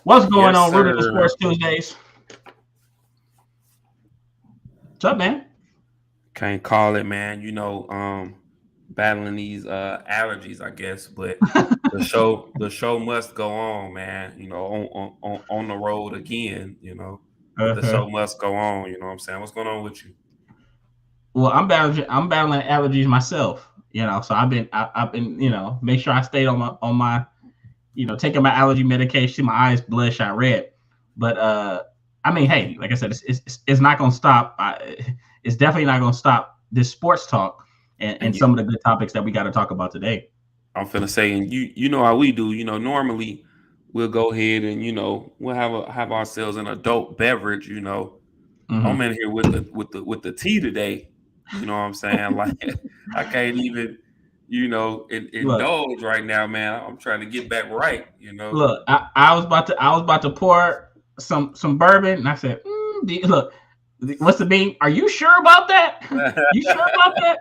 What's going Yes, on, Rooted in sir. Sports Tuesdays? What's up, man? Can't call it, man. Battling these allergies, I guess, but the show must go on, man. On the road again, but the Uh-huh. show must go on, you know what I'm saying? What's going on with you? Well, I'm battling allergies myself. So I've been make sure I stayed on my taking my allergy medication. My eyes bloodshot red, but I mean, hey, like I said, it's not gonna stop. It's definitely not gonna stop this sports talk and And some of the good topics that we got to talk about today. I'm finna say, and you know how we do. Normally we'll go ahead and we'll have ourselves an adult beverage. I'm Hmm. in here with the tea today. You know what I'm saying? Like I can't even Look, indulge right now, man. I'm trying to get back right. I was about to pour some bourbon, and I said, look, what's the bean? Are you sure about that? You sure about that?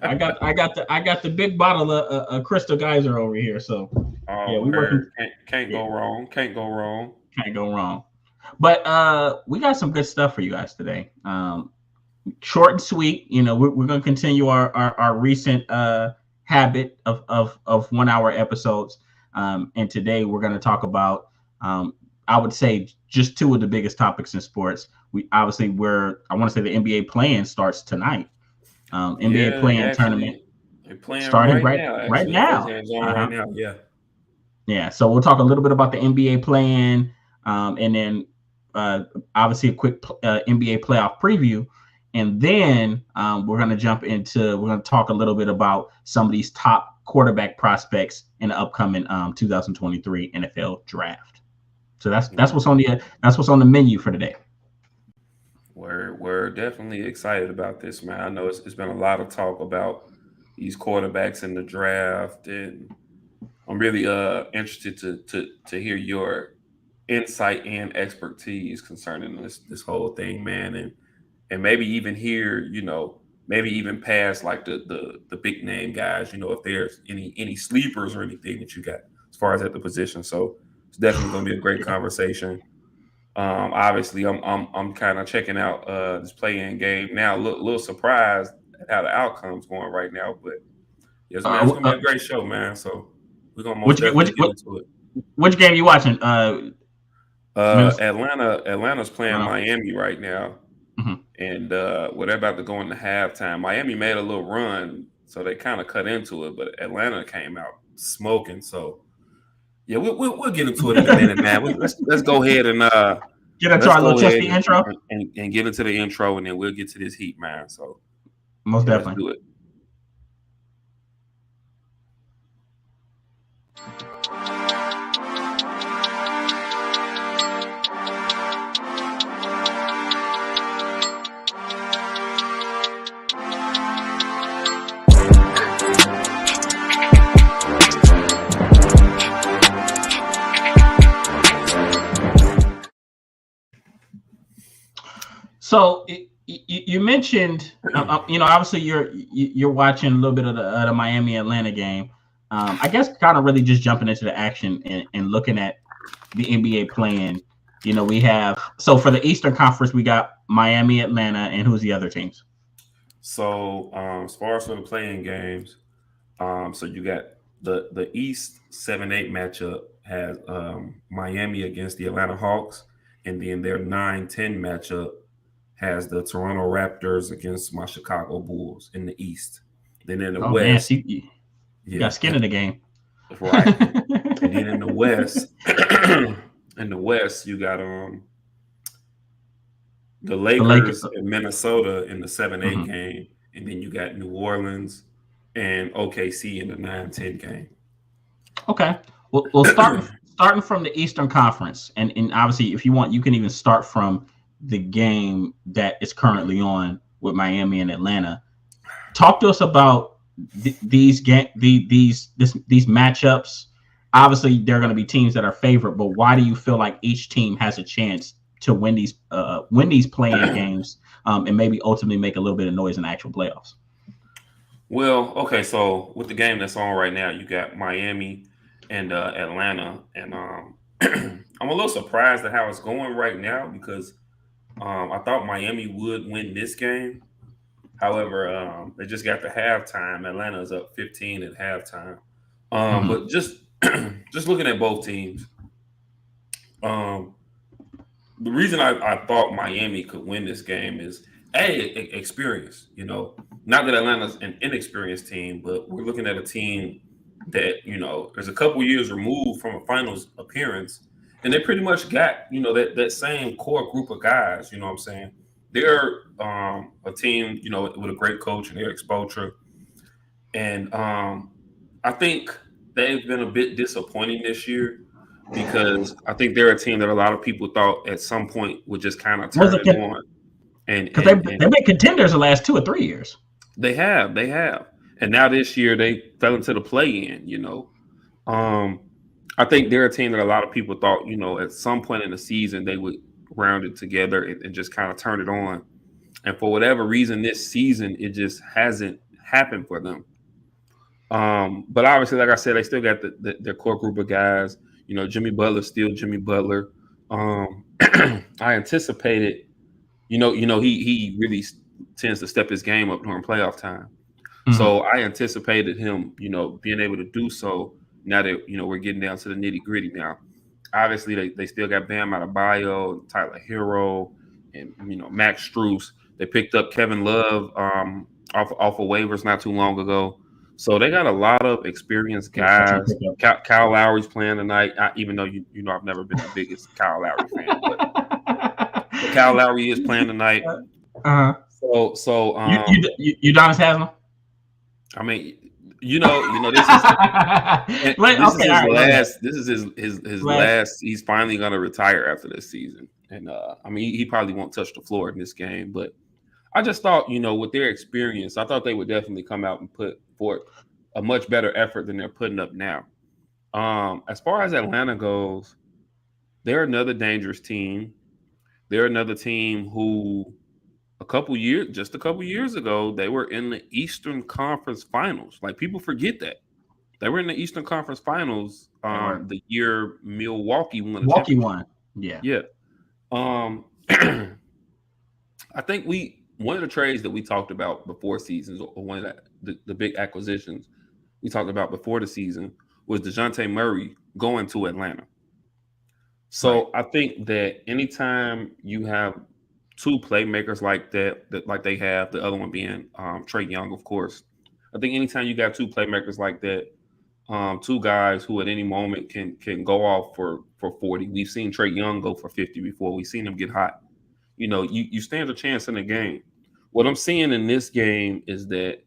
I got the big bottle of Crystal Geyser over here. So yeah, Oh, we working. word. Can't Yeah, go wrong. Can't go wrong. can't go wrong. But we got some good stuff for you guys today. Short and sweet. We're gonna continue our recent habit of 1 hour episodes. And today we're gonna talk about I would say just two of the biggest topics in sports. We obviously we're I want to say the NBA playing starts tonight. NBA Yeah, they playing tournament actually they're playing starting right right now. right Actually, the first now. game's on right Uh-huh. now. Yeah. Yeah, so we'll talk a little bit about the NBA playing, and then uh, obviously a quick NBA playoff preview, and then we're going to talk a little bit about some of these top quarterback prospects in the upcoming 2023 NFL draft. So that's what's on the menu for today. We're definitely excited about this, man. I know it's been a lot of talk about these quarterbacks in the draft, and I'm really interested to hear your insight and expertise concerning this whole thing, man, and maybe even hear, maybe even past like the big name guys, if there's any sleepers or anything that you got as far as at the position. So it's definitely going to be a great Yeah. conversation. Obviously, I'm kind of checking out this play-in game now. Little surprised at how the outcome's going right now, but yes, man, it's Uh, gonna be uh, a great show, man. So we're gonna most which which definitely get which into it. which game you watching? Minnesota. Atlanta's playing Miami right now, Mhm. and they're about to go into halftime. Miami made a little run, so they kind of cut into it, but Atlanta came out smoking. So yeah, we'll get into it in a minute, man. Let's go ahead and Get into let's our little go ahead Chesapeake intro. and get into the intro, and then we'll get to this heat, man. So Most yeah, let's definitely. do it. So you mentioned, obviously you're watching a little bit of the Miami Atlanta game. I guess kind of really just jumping into the action and looking at the NBA playing. We have so for the Eastern Conference we got Miami, Atlanta, and who's the other teams? So as far as for the playing games, so you got the East 7-8 matchup has Miami against the Atlanta Hawks, and then their 9-10 matchup has the Toronto Raptors against my Chicago Bulls in the East. Then in the Oh man, West, see, you yeah, got skin in the game. right. And then in the West, in the West, you got the The Lakers. Lakers and Minnesota in the 7-8 Mhm. game, and then you got New Orleans and OKC in the 9-10 game. Okay. Well, starting from the Eastern Conference, and obviously, if you want, you can even start from the game that is currently on with Miami and Atlanta. Talk to us about these matchups. Obviously, there are going to be teams that are favored, but why do you feel like each team has a chance to win these playing games, and maybe ultimately make a little bit of noise in the actual playoffs? Well, okay, so with the game that's on right now, you got Miami and Atlanta, and I'm a little surprised at how it's going right now because I thought Miami would win this game. However, they just got to halftime. Atlanta's up 15 at halftime. Mhm. But just just looking at both teams, um, the reason I thought Miami could win this game is experience. Not that Atlanta's an inexperienced team, but we're looking at a team that is a couple years removed from a finals appearance, and they pretty much got that same core group of guys. You know what I'm saying? They're a team with a great coach and Eric Spoelstra, and I think they've been a bit disappointing this year because I think they're a team that a lot of people thought at some point would just kind of Was turn it it on, because and they've been contenders the last 2 or 3 years? they have, and now this year they fell into the play-in. Um, I think they're a team that a lot of people thought at some point in the season they would round it together and just kind of turn it on, and for whatever reason this season it just hasn't happened for them. But obviously, like I said, they still got their core group of guys. Jimmy Butler's still Jimmy Butler. I anticipated, he really tends to step his game up during playoff time. Mhm. So I anticipated him, being able to do so. Now that we're getting down to the nitty gritty now. Obviously, they still got Bam Adebayo, Tyler Hero, and Max Strus. They picked up Kevin Love off of waivers not too long ago. So they got a lot of experienced Yeah, that's a guys. Kyle Lowry's playing tonight, even though I've never been the biggest Kyle Lowry fan, but Kyle Lowry is playing tonight. Uh-huh. So Udonis Haslam. I mean, this is his last. This is his last. He's finally going to retire after this season, and I mean, he probably won't touch the floor in this game. But I just thought, with their experience, I thought they would definitely come out and put forth a much better effort than they're putting up now. As far as Atlanta goes, they're another dangerous team. They're another team who just a couple years ago, they were in the Eastern Conference Finals. Like, people forget that. They were in the Eastern Conference Finals the year Milwaukee won the Milwaukee championship. won. Yeah. Yeah. I think one of the trades that we talked about before seasons, or one of the big acquisitions we talked about before the season, was DeJounte Murray going to Atlanta. So I think that anytime you have two playmakers like that like they have, the other one being Trae Young, of course. I think anytime you got two playmakers like that, two guys who at any moment can go off for 40. We've seen Trae Young go for 50 before. We've seen him get hot. You stand a chance in the game. What I'm seeing in this game is that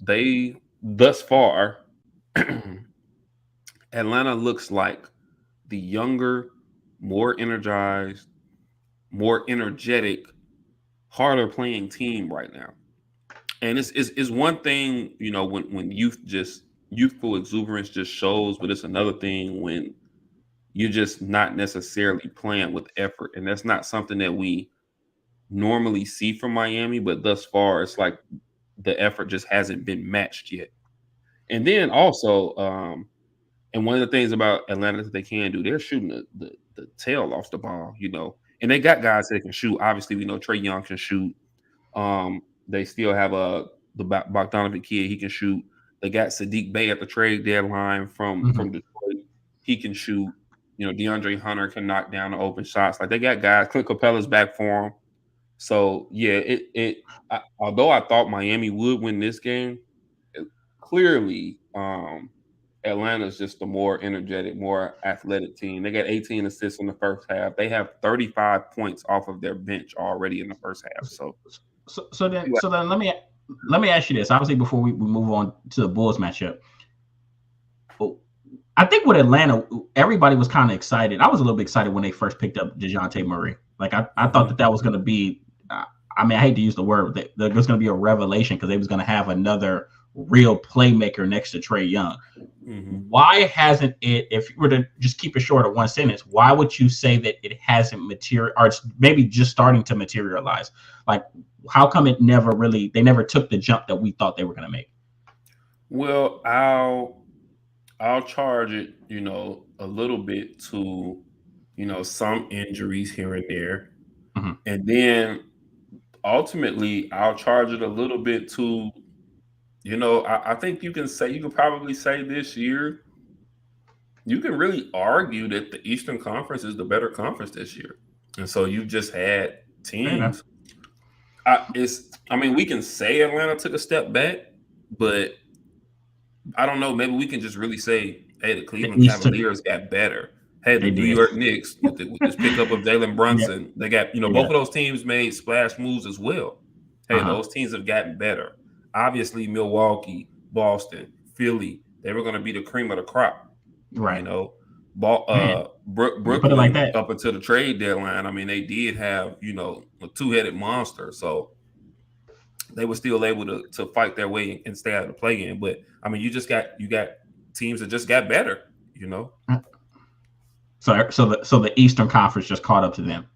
they thus far Atlanta looks like the younger, more energized, more energetic, harder playing team right now. And it's one thing, when youthful exuberance just shows, but it's another thing when you're just not necessarily playing with effort. And that's not something that we normally see from Miami, but thus far it's like the effort just hasn't been matched yet. And then also, and one of the things about Atlanta that they can do, they're shooting the tail off the ball, and they got guys that can shoot. Obviously, we know Trae Young can shoot. They still have the Bogdanovic kid. He can shoot. They got Sadiq Bey at the trade deadline from Detroit. He can shoot. DeAndre Hunter can knock down the open shots. Like, they got guys. Clint Capella's back for him. So yeah, although I thought Miami would win this game, clearly Atlanta's just a more energetic, more athletic team. They got 18 assists in the first half. They have 35 points off of their bench already in the first half. So then let me ask you this. Obviously, before we move on to the Bulls matchup, I think with Atlanta, everybody was kind of excited. I was a little bit excited when they first picked up DeJounte Murray. Like, I thought that was going to be. I mean, I hate to use the word, that there was going to be a revelation because they was going to have another real playmaker next to Trae Young. Mm-hmm. Why hasn't it, if you were to just keep it short of one sentence, why would you say that it hasn't materialized, or it's maybe just starting to materialize? Like, how come they never took the jump that we thought they were going to make? Well, I'll charge it, a little bit to, some injuries here and there. Mm-hmm. And then ultimately I'll charge it a little bit to, I think you can probably say this year, you can really argue that the Eastern Conference is the better conference this year. And so you just had Fair enough. teams. We can say Atlanta took a step back, but I don't know. Maybe we can just really say, hey, the The Cleveland East took it. Cavaliers got better. Hey, the They New did. York Knicks with this pickup of Jalen Yeah. Brunson, they got Yeah. both of those teams made splash moves as well. Hey, those teams have gotten better. Obviously, Milwaukee, Boston, Philly, they were going to be the cream of the crop. Right. Man, You put it like Brooklyn that. up until the trade deadline. I mean, they did have a two-headed monster, so they were still able to fight their way and stay out of the play-in. But I mean, you got teams that just got better. So the Eastern Conference just caught up to them,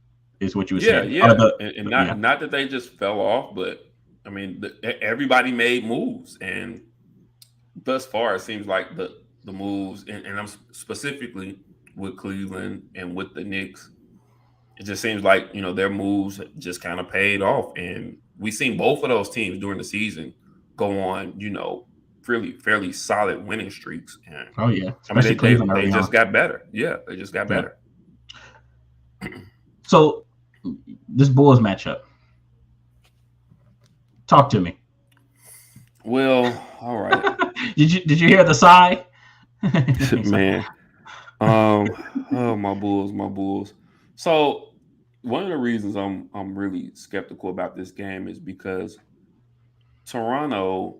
is what you were saying. Yeah. And not that they just fell off, but I mean, everybody made moves, and thus far, it seems like the moves, and I'm specifically with Cleveland and with the Knicks, it just seems like their moves just kind of paid off, and we've seen both of those teams during the season go on, fairly solid winning streaks. And Oh yeah, I mean, especially Cleveland they early just on. got better. Yeah, they just got better. So this Bulls matchup, talk to me. Well, all right. Did you hear the sigh? Man. Oh, my Bulls. So one of the reasons I'm really skeptical about this game is because Toronto,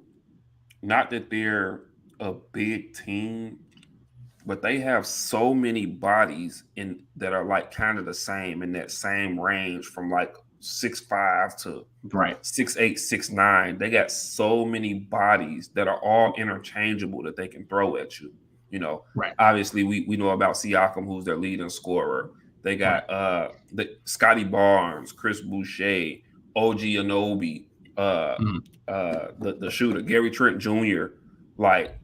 not that they're a big team, but they have so many bodies in that are like kind of the same in that same range from like 6'5" to Right. 6'8", 6'9". They got so many bodies that are all interchangeable that they can throw at you. Right. Obviously we know about Siakam, who's their leading scorer. They got the Scotty Barnes, Chris Boucher, OG Anunoby, the shooter, Gary Trent Jr. Like,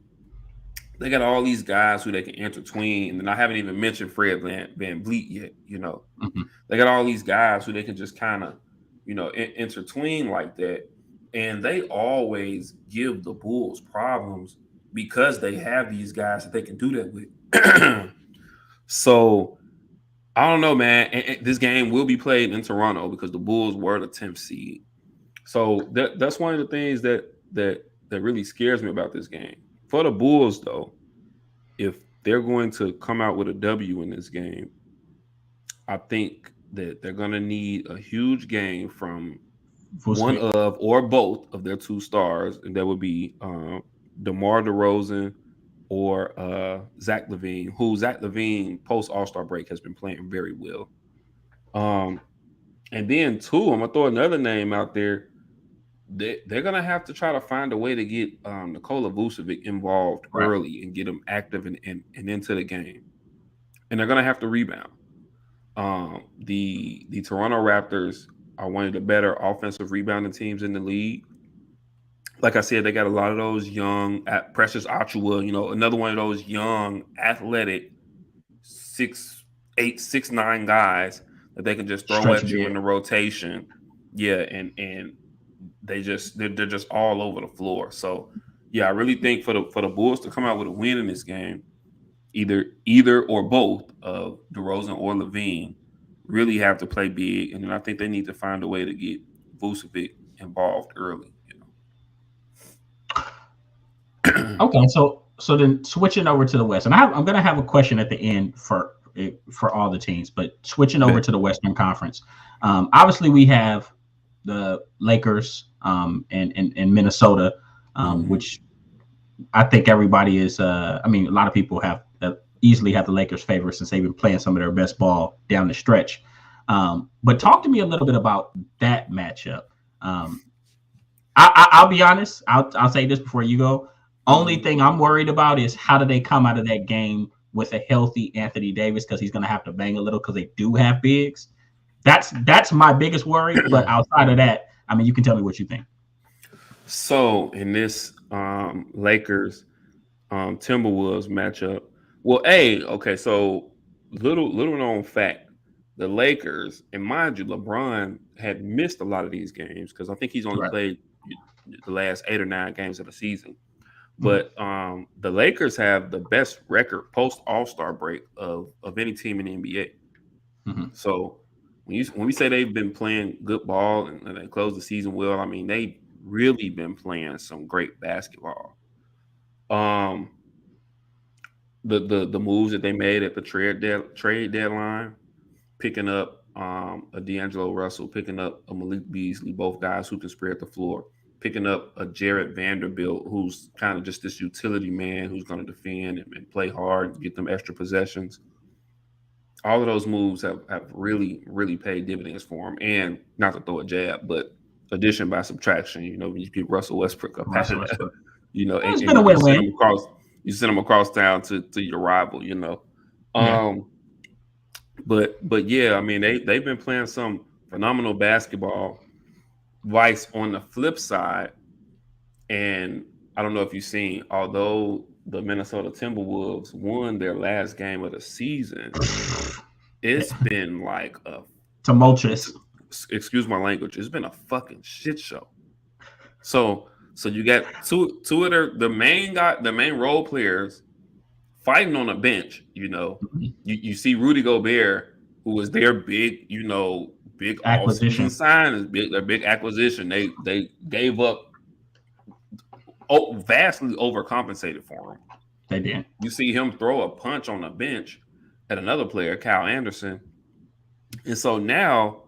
they got all these guys who they can intertwine, and I haven't even mentioned Fred Van Vliet yet. They got all these guys who they can just kind of, intertwine like that, and they always give the Bulls problems because they have these guys that they can do that with. So I don't know, man. And this game will be played in Toronto because the Bulls were the 10th seed. So that's one of the things that really scares me about this game. For the Bulls, though, if they're going to come out with a W in this game, I think that they're going to need a huge game from one of or both of their two stars, and that would be DeMar DeRozan or Zach LaVine, who Zach LaVine post All-Star break has been playing very well. And then two, I'm gonna throw another name out there. They're gonna have to try to find a way to get Nikola Vucevic involved early and get him active and into the game, and they're gonna have to rebound. The Toronto Raptors are one of the better offensive rebounding teams in the league. Like I said, they got a lot of those young, Precious Achiuwa, another one of those young, athletic 6'8", 6'9" guys that they can just throw at you in the rotation. Yeah, and they're just all over the floor. So yeah, I really think for the Bulls to come out with a win in this game, either or both of DeRozan or LaVine really have to play big, and then I think they need to find a way to get Vucevic involved early. Okay, so then switching over to the West, and I'm going to have a question at the end for all the teams, but switching over to the Western Conference, obviously we have the Lakers and Minnesota, which I think everybody is. A lot of people have easily have the Lakers favorite since they've been playing some of their best ball down the stretch. But talk to me a little bit about that matchup. I'll be honest. I'll say this before you go. Only thing I'm worried about is how do they come out of that game with a healthy Anthony Davis, because he's going to have to bang a little because they do have bigs. That's my biggest worry. But outside of that, you can tell me what you think. So in this Lakers Timberwolves matchup. Well, okay, so little known fact. The Lakers, and mind you, LeBron had missed a lot of these games because I think he's only Right. played the last 8 or 9 games of the season. Mhm. But the Lakers have the best record post All-Star break of any team in the NBA. Mhm. So when we say they've been playing good ball and they closed the season well, I mean they've really been playing some great basketball. Um, the moves that they made at the trade deadline, picking up a D'Angelo Russell, picking up a Malik Beasley, both guys who can spread the floor, picking up a Jared Vanderbilt, who's kind of just this utility man who's going to defend and play hard, and get them extra possessions. All of those moves have really, really paid dividends for him. And not to throw a jab, but addition by subtraction. When you get Russell Westbrook up out Russell of that, Westbrook. It's and been a you send win-win. him across, town to your rival. Yeah. Um, but yeah, I mean they've been playing some phenomenal basketball. Vice on the flip side, and I don't know if you've seen, although the Minnesota Timberwolves won their last game of the season, it's been like Tumultuous. excuse my language, it's been a fucking shit show. So you got two of the main role players fighting on a bench. Mhm. You see Rudy Gobert, who was their big, big all season Acquisition. sign, is their big acquisition. They gave up, vastly overcompensated for him. They did. You see him throw a punch on the bench at another player, Kyle Anderson, and so now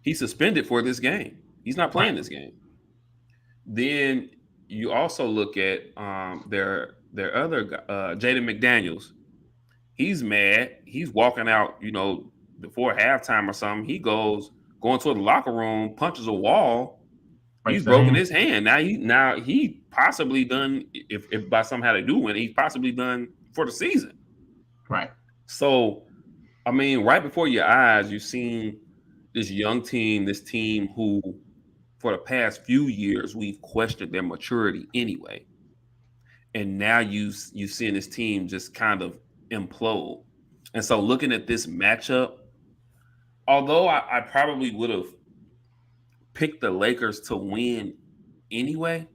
he's suspended for this game. He's not Right. playing this game. Then you also look at their other guy, Jaden McDaniels. He's mad. He's walking out, before halftime or something. He going to the locker room, punches a wall. He's Breaks their broken hand. his hand. Now he possibly done, if by somehow they do win, he's possibly done for the season. Right. So I mean, right before your eyes, you've seen this young team, this team who for the past few years we've questioned their maturity anyway. And now you've seen this team just kind of implode. And so looking at this matchup, although I probably would have picked the Lakers to win anyway,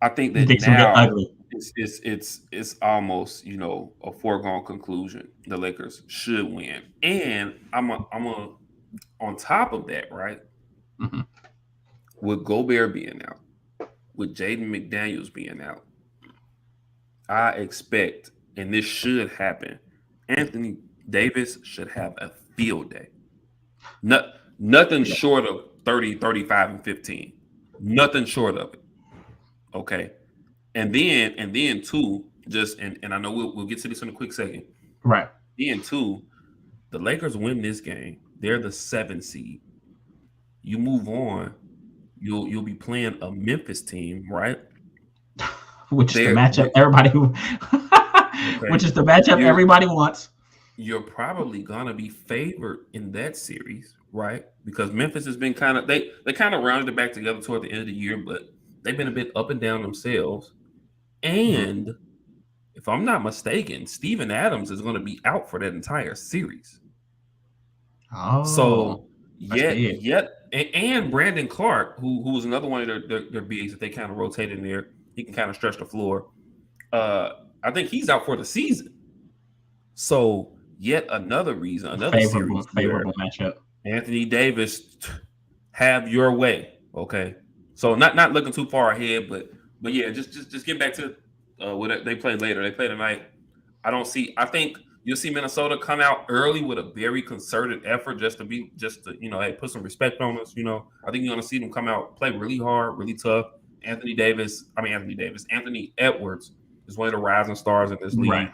I think You that think it's gonna get now ugly. it's almost a foregone conclusion. The Lakers should win, and I'm a on top of that, right? Mhm. With Gobert being out, with Jaden McDaniels being out, I expect, and this should happen, Anthony Davis should have a field day. Nothing Yeah. short of 30, 35, and 15. Nothing short of it. Okay. And then too, and I know we'll get to this in a quick second. Right. Then too, the Lakers win this game. They're the 7th seed. You move on, you'll be playing a Memphis team, right? Which is the They're matchup they everybody okay. which is the matchup You're everybody wants. you're probably gonna be favored in that series, right? Because Memphis has been they kind of rounded it back together toward the end of the year, but they've been a bit up and down themselves. Mhm. And if I'm not mistaken, Steven Adams is going to be out for that entire series. Oh, So that's big. and Brandon Clark, who was another one of their bigs that they kind of rotated in there. He can kind of stretch the floor. I think he's out for the season. So yet another reason, another Favorable, series where favorable matchup. Anthony Davis have your way. Okay, so not looking too far ahead, but yeah, just get back to what they play later. They play tonight. I think you'll see Minnesota come out early with a very concerted effort just to hey, put some respect on us. I think you're gonna see them come out, play really hard, really tough. Anthony Edwards is one of the rising stars in this Right.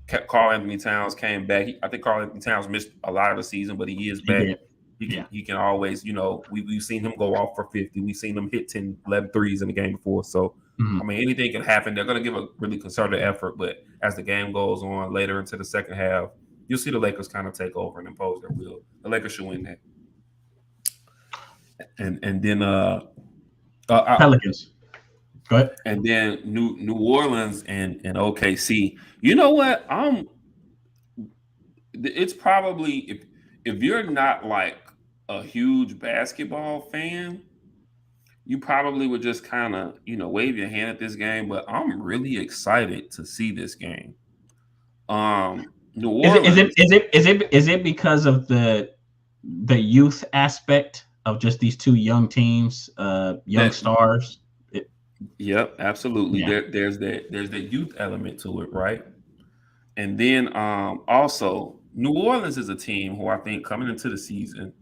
league. Carl Anthony Towns came back. I think Carl Anthony Towns missed a lot of the season, but he is He back. did. Yeah. He can always, we've seen him go off for 50. We've seen him hit 10, 11 threes in the game before. So, Mhm. I mean, anything can happen. They're going to give a really concerted effort, but as the game goes on later into the second half, you'll see the Lakers kind of take over and impose their will. The Lakers should win that. And then Pelicans. Go ahead. And then New Orleans and OKC. You know what? It's probably if you're not like a huge basketball fan, you probably would just kind of wave your hand at this game. But I'm really excited to see this game. New Orleans. Is it because of the youth aspect of just these two young teams, young stars? Yep, absolutely. Yeah. There's that youth element to it, right? And then also New Orleans is a team who I think coming into the season,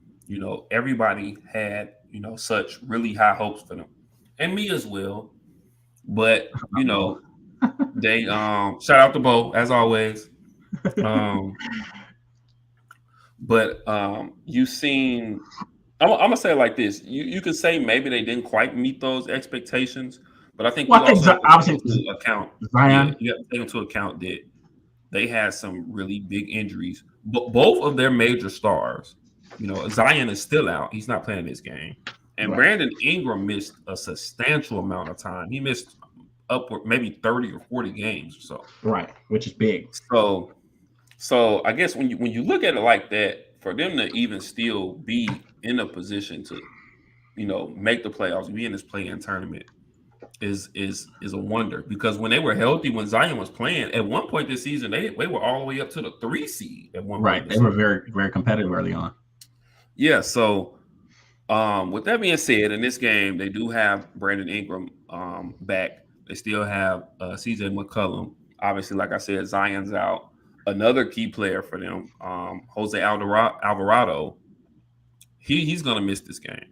everybody had such really high hopes for them, and me as well. But they shout out to Bo as always. But you've seen. I'm gonna say it like this: you could say maybe they didn't quite meet those expectations, but I think you also have to take into account. Zion. Yeah, you have to take into account that they had some really big injuries. But both of their major stars, Zion is still out; he's not playing this game, and Brandon Ingram missed a substantial amount of time. He missed upward maybe 30 or 40 games or so. Right, which is big. So I guess when you look at it like that, for them to even still be in a position to, make the playoffs, be in this play-in tournament is a wonder. Because when they were healthy, when Zion was playing, at one point this season, they were all the way up to the 3 seed at one point. Right. They were very, very competitive early on. Yeah, so with that being said, in this game, they do have Brandon Ingram back. They still have CJ McCollum. Obviously, like I said, Zion's out. Another key player for them, Jose Alvarado, he's going to miss this game.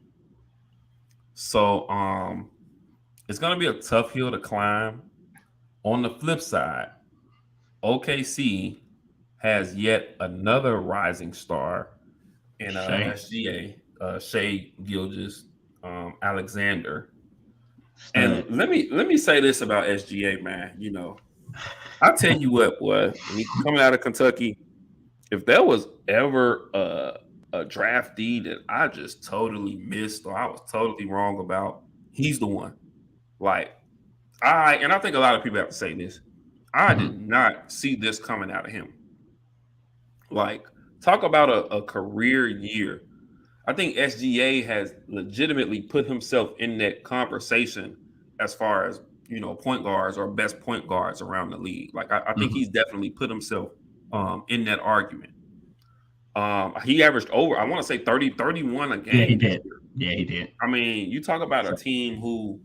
So it's going to be a tough hill to climb. On the flip side, OKC has yet another rising star in SGA, Shai Gilgeous-Alexander. And let me say this about SGA, man. I tell you what, boy, coming out of Kentucky, if there was ever a draftee that I just totally missed or I was totally wrong about, he's the one. Like, and I think a lot of people have to say this, I did not see this coming out of him. Like, talk about a career year. I think SGA has legitimately put himself in that conversation as far as point guards or best point guards around the league. Like I think he's definitely put himself in that argument. He averaged over, I want to say 30, 31 a game. Yeah, he did. Yeah, he did. I mean, you talk about a team who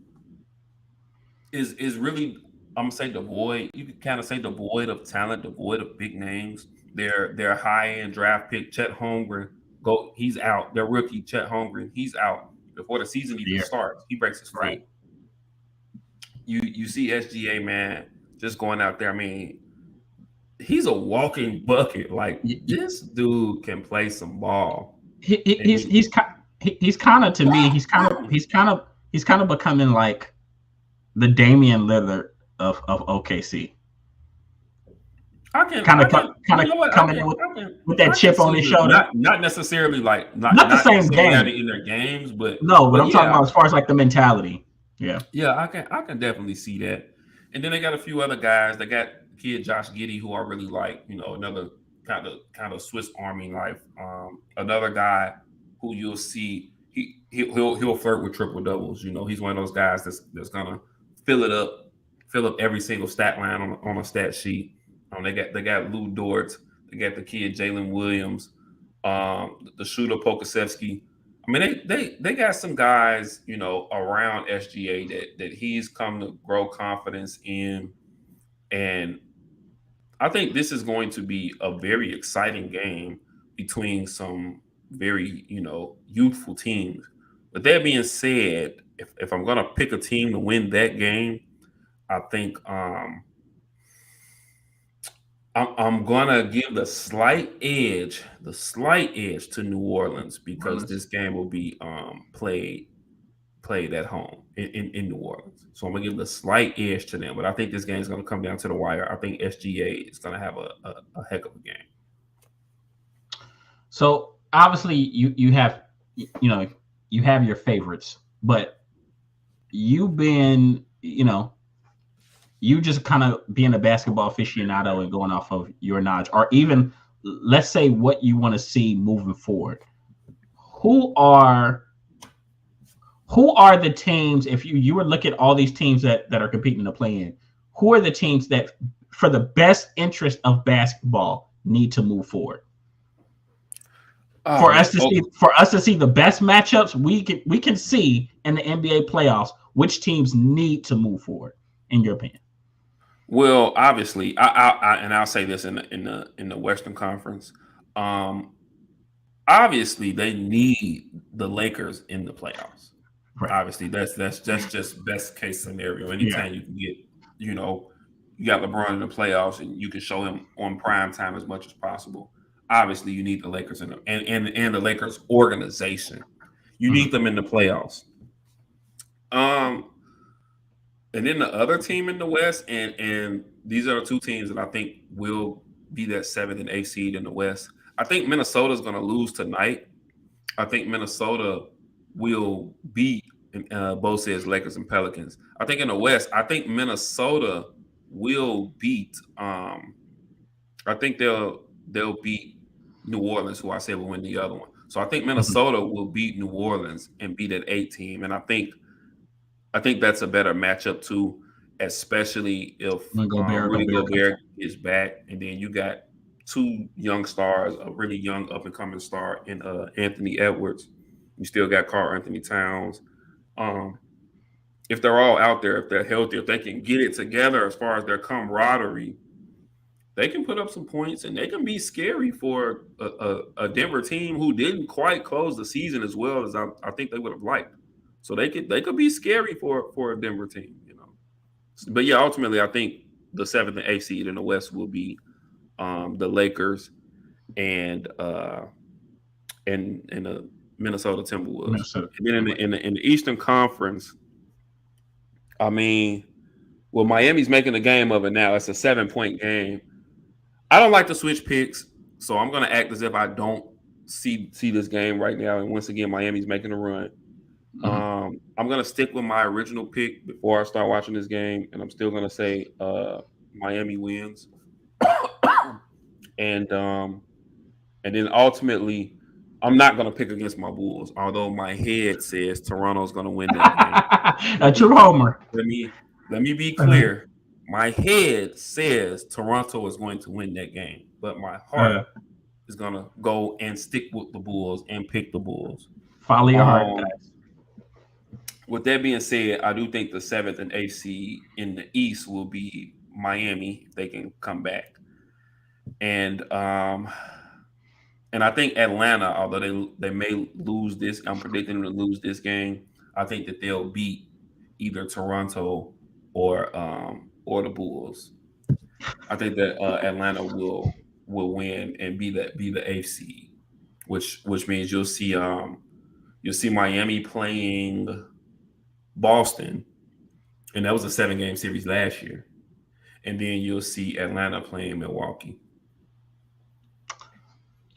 is really, I'm gonna say devoid. You could kind of say devoid of talent, devoid of big names. Their high end draft pick, Chet Holmgren, he's out. Their rookie, Chet Holmgren, he's out before the season even starts. He breaks his foot. Right. You see SGA, man, just going out there. I mean, he's a walking bucket. Like, this dude can play some ball. He's kind of, to me, he's kind of becoming like the Damian Lillard of OKC. Coming with that chip on his shoulder. Not necessarily like not the same game in their games, but I'm talking about as far as like the mentality. Yeah, I can definitely see that. And then they got a few other guys. They got kid Josh Giddey, who I really like. Another kind of Swiss Army knife. Another guy who you'll see he'll flirt with triple doubles. He's one of those guys that's gonna fill up every single stat line on a stat sheet. They got Lou Dort. They got the kid Jalen Williams, the shooter Pokusevski. I mean, they got some guys, around SGA that he's come to grow confidence in, and I think this is going to be a very exciting game between some very, youthful teams. But that being said, if I'm going to pick a team to win that game, I think I'm gonna give the slight edge to New Orleans because this game will be played at home in New Orleans. So I'm gonna give the slight edge to them, but I think this game is gonna come down to the wire. I think SGA is gonna have a heck of a game. So obviously you have your favorites, but you've been you just kind of being a basketball aficionado and going off of your knowledge, or even let's say what you want to see moving forward. Who are the teams, if you would look at all these teams that are competing to play in, who are the teams that for the best interest of basketball need to move forward? For us to see the best matchups we can see in the NBA playoffs, which teams need to move forward, in your opinion? Well, obviously, I'll say this in the Western Conference. Obviously, they need the Lakers in the playoffs. Right. Obviously, that's just best case scenario. Anytime you can get, you got LeBron in the playoffs and you can show him on prime time as much as possible. Obviously, you need the Lakers in and the Lakers organization. You need them in the playoffs. And then the other team in the West, and these are the two teams that I think will be that 7th and 8th seed in the West. I think Minnesota is going to lose tonight. I think Minnesota will beat both says Lakers and Pelicans. I think in the West, I think Minnesota will beat. I think they'll beat New Orleans, who I said will win the other one. So I think Minnesota will beat New Orleans and beat that 8 team, and I think that's a better matchup too, especially if Rudy Gobert is back, and then you got 2 young stars, a really young up and coming star in Anthony Edwards. You still got Karl-Anthony Towns. If they're all out there, if they're healthy, if they can get it together as far as their camaraderie, they can put up some points and they can be scary for a Denver team who didn't quite close the season as well as I think they would have liked. So they could be scary for a Denver team, But yeah, ultimately, I think the 7th and 8th seed in the West will be the Lakers and the Minnesota Timberwolves. And then in the Eastern Conference, I mean, well, Miami's making a game of it now. It's a 7-point game. I don't like to switch picks, so I'm going to act as if I don't see this game right now. And once again, Miami's making a run. I'm going to stick with my original pick before I start watching this game, and I'm still going to say Miami wins. And then ultimately, I'm not going to pick against my Bulls, although my head says Toronto's going to win that game. A true homer. Let me be clear. My head says Toronto is going to win that game, but my heart is going to go and stick with the Bulls and pick the Bulls. Follow your heart, guys. With that being said, I do think the 7th and 8th seed in the East will be Miami if they can come back. And I think Atlanta, although they may lose this, I'm predicting them to lose this game. I think that they'll beat either Toronto or the Bulls. I think that Atlanta will win and be the 8th seed, which means you'll see Miami playing Boston, and that was a 7-game series last year, and then you'll see Atlanta playing Milwaukee.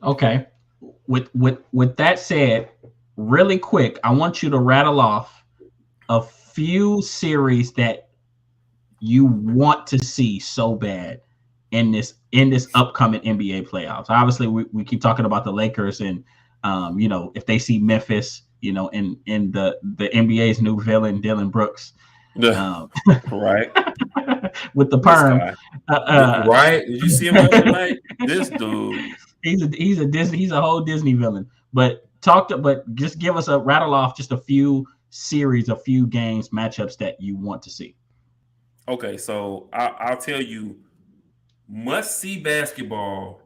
Okay. With that said, really quick, I want you to rattle off a few series that you want to see so bad in this upcoming NBA playoffs. Obviously, we keep talking about the Lakers and if they see Memphis, in the NBA's new villain, Dylan Brooks. Right. With the perm. Right. Did you see him last night? This dude. He's a Disney. He's a whole Disney villain. But just give us a rattle off just a few series, a few games, matchups that you want to see. Okay, so I'll tell you, must see basketball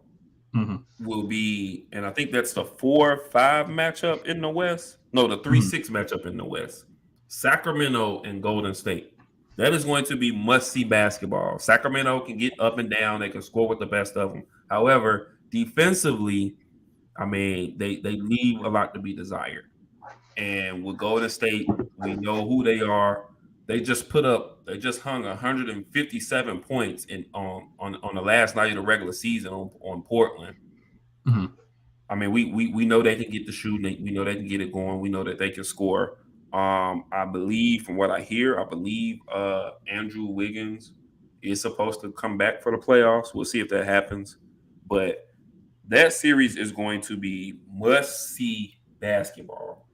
will be, and I think that's the 4-5 matchup in the West. No, the 3-6 matchup in the West. Sacramento and Golden State. That is going to be must-see basketball. Sacramento can get up and down. They can score with the best of them. However, defensively, I mean, they leave a lot to be desired. And with Golden State, we know who they are. They just hung 157 points on the last night of the regular season on Portland. I mean, we know they can get the shooting. We know they can get it going. We know that they can score I believe, from what I hear, Andrew Wiggins is supposed to come back for the playoffs. We'll see if that happens. But that series is going to be must-see basketball.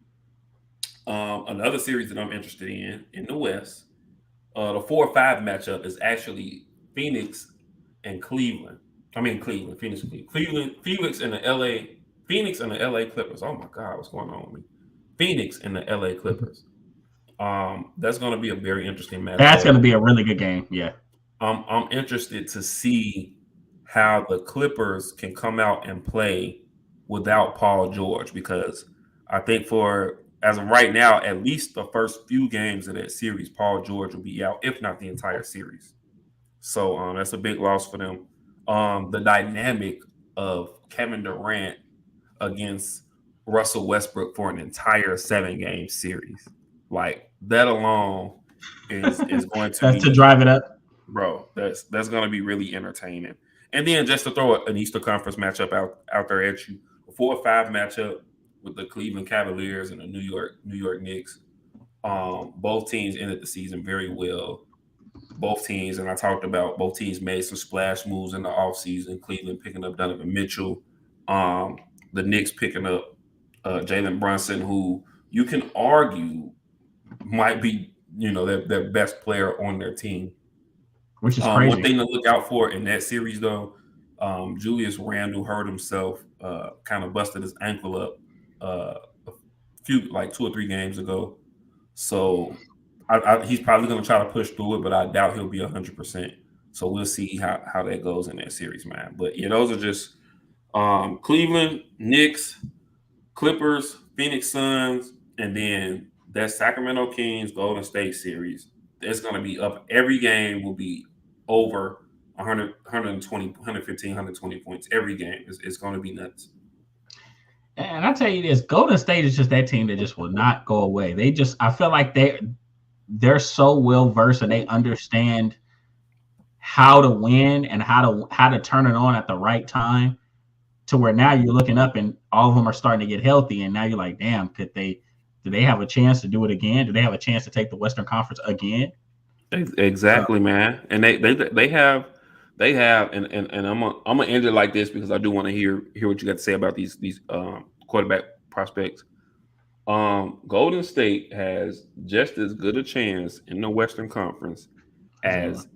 Another series that I'm interested in the West, the 4-5 matchup is actually Phoenix and Cleveland. I mean Cleveland, Phoenix, Cleveland, Phoenix and the LA Clippers. Oh my God, what's going on with me? Phoenix and the LA Clippers. That's going to be a very interesting matchup. That's going to be a really good game. Yeah. I'm interested to see how the Clippers can come out and play without Paul George, because I think as of right now, at least the first few games of that series, Paul George will be out, if not the entire series. So that's a big loss for them. The dynamic of Kevin Durant against Russell Westbrook for an entire 7-game series, like that alone is going to that's to drive it up, bro. That's going to be really entertaining. And then just to throw an Eastern Conference matchup out there at you, a 4-5 matchup with the Cleveland Cavaliers and the New York Knicks. Both teams ended the season very well. Both teams, and I talked about both teams made some splash moves in the offseason. Cleveland picking up Donovan Mitchell. The Knicks picking up Jalen Brunson, who you can argue might be, their best player on their team. Which is crazy. One thing to look out for in that series, though, Julius Randle hurt himself, kind of busted his ankle up a few, like 2 or 3 games ago. So he's probably going to try to push through it, but I doubt he'll be 100%. So we'll see how that goes in that series, man. But yeah, those are just Cleveland, Knicks, Clippers, Phoenix Suns, and then that Sacramento Kings Golden State series. It's going to be up. Every game will be over 100, 120, 115, 120 points. Every game. It's going to be nuts. And I tell you this, Golden State is just that team that just will not go away. I feel like they're so well versed and they understand how to win and how to turn it on at the right time, to where now you're looking up and all of them are starting to get healthy, and now you're like, damn, do they have a chance to do it again? Do they have a chance to take the Western Conference again? Exactly, man. And they have, and I'm gonna end it like this because I do want to hear what you got to say about these quarterback prospects. Golden State has just as good a chance in the Western Conference as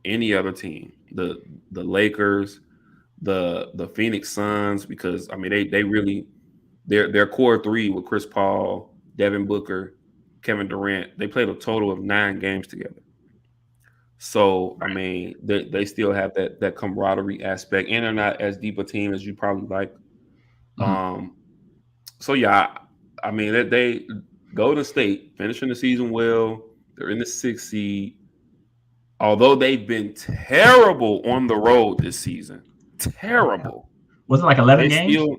any other team. The Lakers, the Phoenix Suns, because I mean they really their core three with Chris Paul, Devin Booker, Kevin Durant, they played a total of 9 games together. So I mean they still have that camaraderie aspect, and they're not as deep a team as you probably like. Mm-hmm. So yeah, I mean they Golden State finishing the season well. They're in the 6th seed. Although they've been terrible on the road this season. Terrible. Was it like 11 games?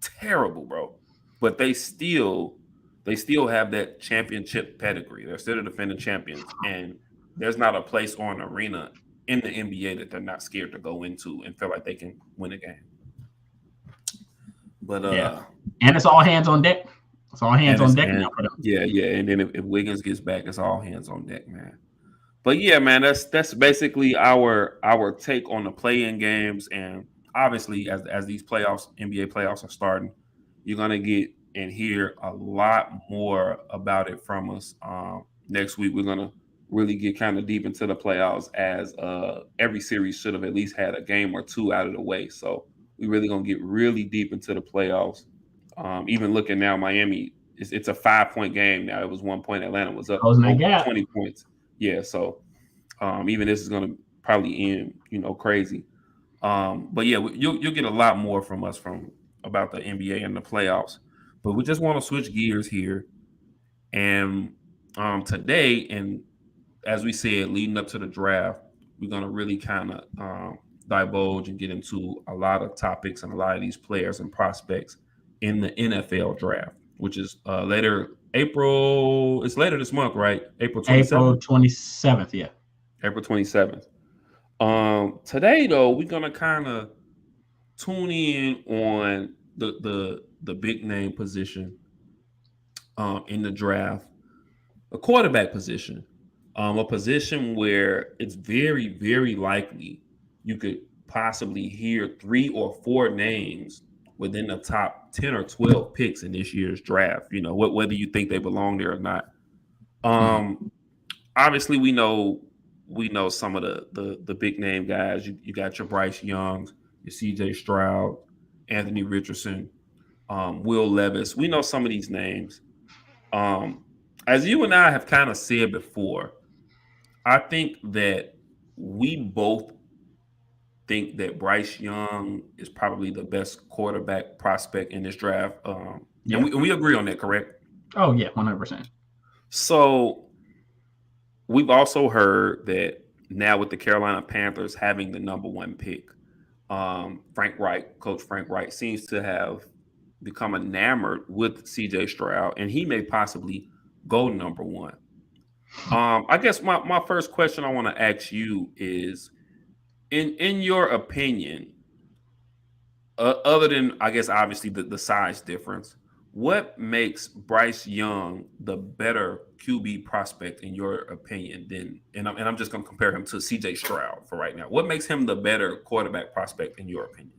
Terrible, bro. But they still have that championship pedigree. They're still the defending champions. And there's not a place or an arena in the NBA that they're not scared to go into and feel like they can win a game. But yeah. And it's all hands on deck. It's all hands on deck now for them. Yeah. And then if Wiggins gets back, it's all hands on deck, man. But yeah, man, that's basically our take on the play-in games. And obviously, as these NBA playoffs are starting, you're gonna get and hear a lot more about it from us. Next week, we're gonna really get kind of deep into the playoffs, as every series should have at least had a game or 2 out of the way. So we're really gonna get really deep into the playoffs. Even looking now, Miami, it's a 5-point game now. It was 1 point. Atlanta was up 20 points. Yeah, so even this is going to probably end, crazy. But yeah, you'll get a lot more from us about the NBA and the playoffs. But we just want to switch gears here. And today, and as we said, leading up to the draft, we're going to really kind of divulge and get into a lot of topics and a lot of these players and prospects in the NFL draft, which is later April. It's later this month, right? April 27th? April 27th, yeah. April 27th. Today, though, we're gonna kind of tune in on the big name position, in the draft, a quarterback position, a position where it's very, very likely you could possibly hear 3 or 4 names within the top 10 or 12 picks in this year's draft. Whether you think they belong there or not. Mhm. Um, Obviously, we know some of the big name guys. You got your Bryce Young, your C.J. Stroud, Anthony Richardson, Will Levis. We know some of these names. Um, as you and I have kind of said before, I think that we both think that Bryce Young is probably the best quarterback prospect in this draft. And Yeah. we agree on that, correct? Oh yeah, 100%. So we've also heard that now with the Carolina Panthers having the number one pick, Coach Frank Wright seems to have become enamored with CJ Stroud, and he may possibly go number one. I guess my first question I want to ask you is, in your opinion, other than I guess obviously the size difference, what makes Bryce Young the better QB prospect in your opinion than and I'm just going to compare him to CJ Stroud for right now. What makes him the better quarterback prospect in your opinion?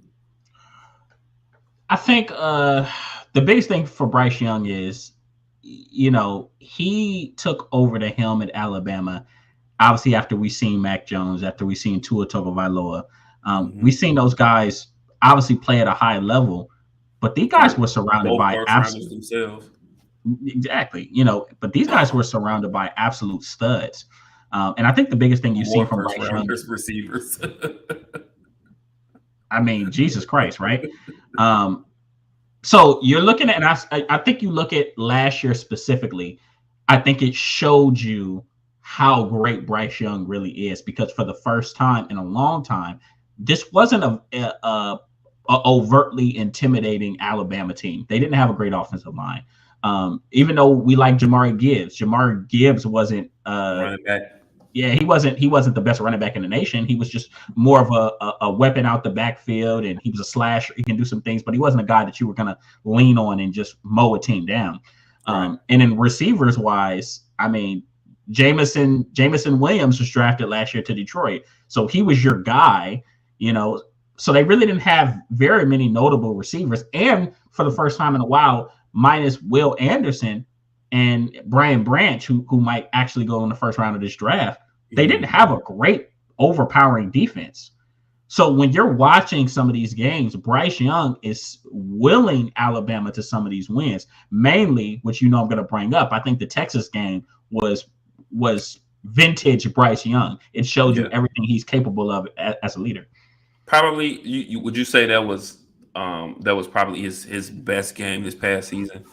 I think the biggest thing for Bryce Young is, he took over the helm at Alabama. Obviously, after we seen Mac Jones, after we seen Tua Tagovailoa, we Mm-hmm. seen those guys obviously play at a high level, but these guys were surrounded Both by first rounders absolute themselves. exactly, but these guys were surrounded by absolute studs. And I think the biggest thing you've seen More from first Bryce Young, rounders receivers. I mean, Jesus Christ, right? Um, So you're looking at, and I think you look at last year specifically. I think it showed you how great Bryce Young really is, because for the first time in a long time, this wasn't a overtly intimidating Alabama team. They didn't have a great offensive line. Even though we like Jamari Gibbs wasn't Running back. yeah, he wasn't the best running back in the nation. He was just more of a weapon out the backfield, and he was a slasher. He can do some things, but he wasn't a guy that you were gonna lean on and just mow a team down. Right. And in receivers wise, I mean, Jameson Williams was drafted last year to Detroit, so he was your guy. You know, so they really didn't have very many notable receivers, and for the first time in a while, minus Will Anderson and Brian Branch, who might actually go in the first round of this draft, they didn't have a great overpowering defense. So when you're watching some of these games, Bryce Young is willing Alabama to some of these wins. Mainly, which I'm going to bring up, I think the Texas game was vintage Bryce Young. It showed you everything he's capable of as a leader. Probably, would you say that was probably his best game this past season?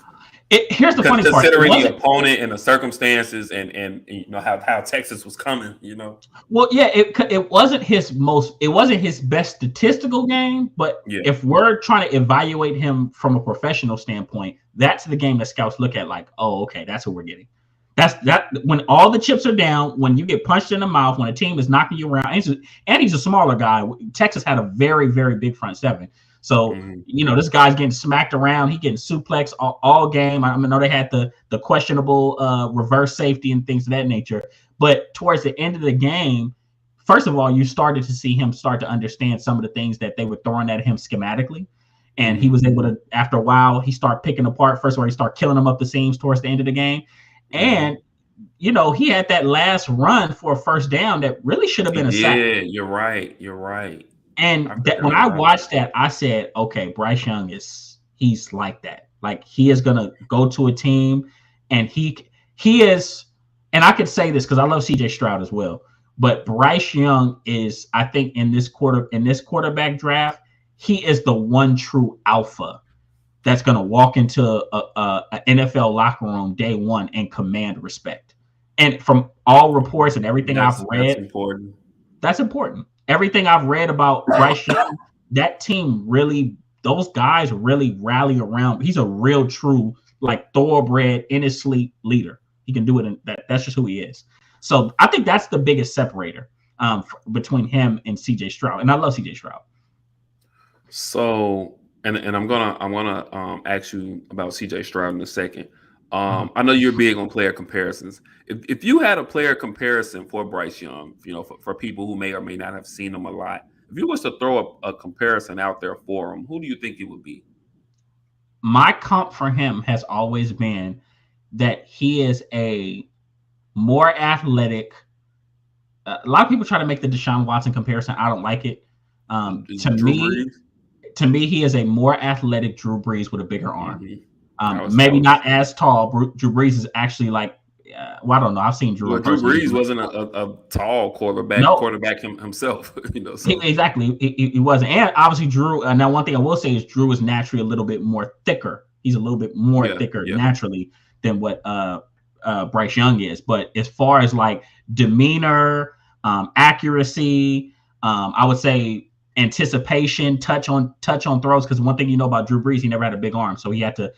Here's the funny part. Considering the opponent and the circumstances and how Texas was coming. Well, yeah, it wasn't his best statistical game, but if we're trying to evaluate him from a professional standpoint, that's the game that scouts look at like, oh, okay, that's what we're getting. That's when all the chips are down, when you get punched in the mouth, when a team is knocking you around, and he's a smaller guy. Texas had a very, very big front seven. So, this guy's getting smacked around. He getting suplex all game. I know they had the questionable reverse safety and things of that nature. But towards the end of the game, first of all, you started to see him start to understand some of the things that they were throwing at him schematically. And he was able to, after a while, he started picking apart. First of all, he started killing them up the seams towards the end of the game. And, he had that last run for a first down that really should have been a sack. Yeah, you're right. And when I watched that, I said, okay, Bryce Young he's like that. Like, he is going to go to a team, and he is, and I could say this because I love CJ Stroud as well, but Bryce Young is, I think in this quarterback draft, he is the one true alpha that's going to walk into a NFL locker room day one and command respect. And from all reports and everything I've read, that's important. Everything I've read about Bryce Young, that team really, those guys really rally around. He's a real true, like, thoroughbred, in his sleep leader. He can do it. That's just who he is. So I think that's the biggest separator between him and CJ Stroud. And I love CJ Stroud. So, and I'm gonna ask you about CJ Stroud in a second. I know you're big on player comparisons. If you had a player comparison for Bryce Young, for people who may or may not have seen him a lot, if you was to throw a comparison out there for him, who do you think it would be? My comp for him has always been that he is a more athletic. A lot of people try to make the Deshaun Watson comparison. I don't like it. To me, he is a more athletic Drew Brees with a bigger arm. Maybe not as tall. Drew Brees is actually like, well, I don't know. I've seen Drew. Well, Drew Brees wasn't a tall quarterback himself. So. Exactly. He wasn't. And obviously, Drew. Now, one thing I will say is Drew is naturally a little bit more thicker. He's a little bit more thicker naturally than what Bryce Young is. But as far as like demeanor, accuracy, I would say anticipation, touch on throws. Because one thing you know about Drew Brees, he never had a big arm, so he had to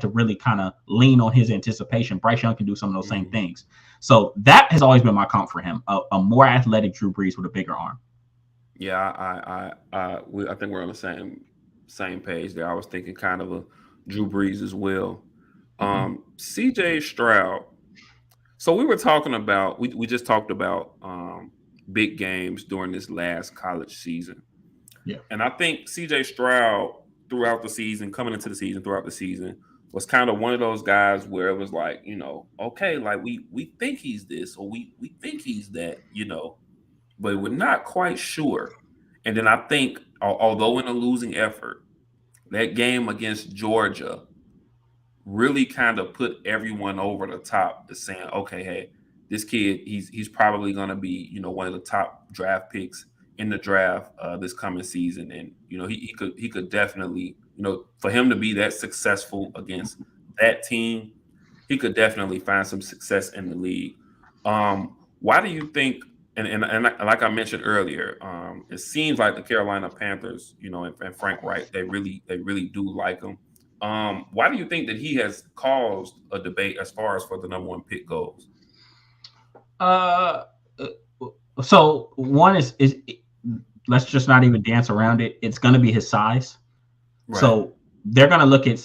really kind of lean on his anticipation. Bryce Young can do some of those same things. So that has always been my comp for him, a more athletic Drew Brees with a bigger arm. Yeah, I think we're on the same page there. I was thinking kind of a Drew Brees as well. CJ Stroud. So we were talking about, we just talked about big games during this last college season. Yeah. And I think CJ Stroud throughout the season, throughout the season, was kind of one of those guys where it was like, okay, like we think he's this or we think he's that, but we're not quite sure. And then I think, although in a losing effort, that game against Georgia really kind of put everyone over the top to saying, okay, hey, this kid, he's probably going to be, one of the top draft picks in the draft this coming season. And, he could definitely, for him to be that successful against that team, he could definitely find some success in the league. Why do you think, and like I mentioned earlier, it seems like the Carolina Panthers, and Frank Reich, they really do like him. Why do you think that he has caused a debate as far as for the number one pick goes? So one is let's just not even dance around it. It's going to be his size. Right. So they're going to look at,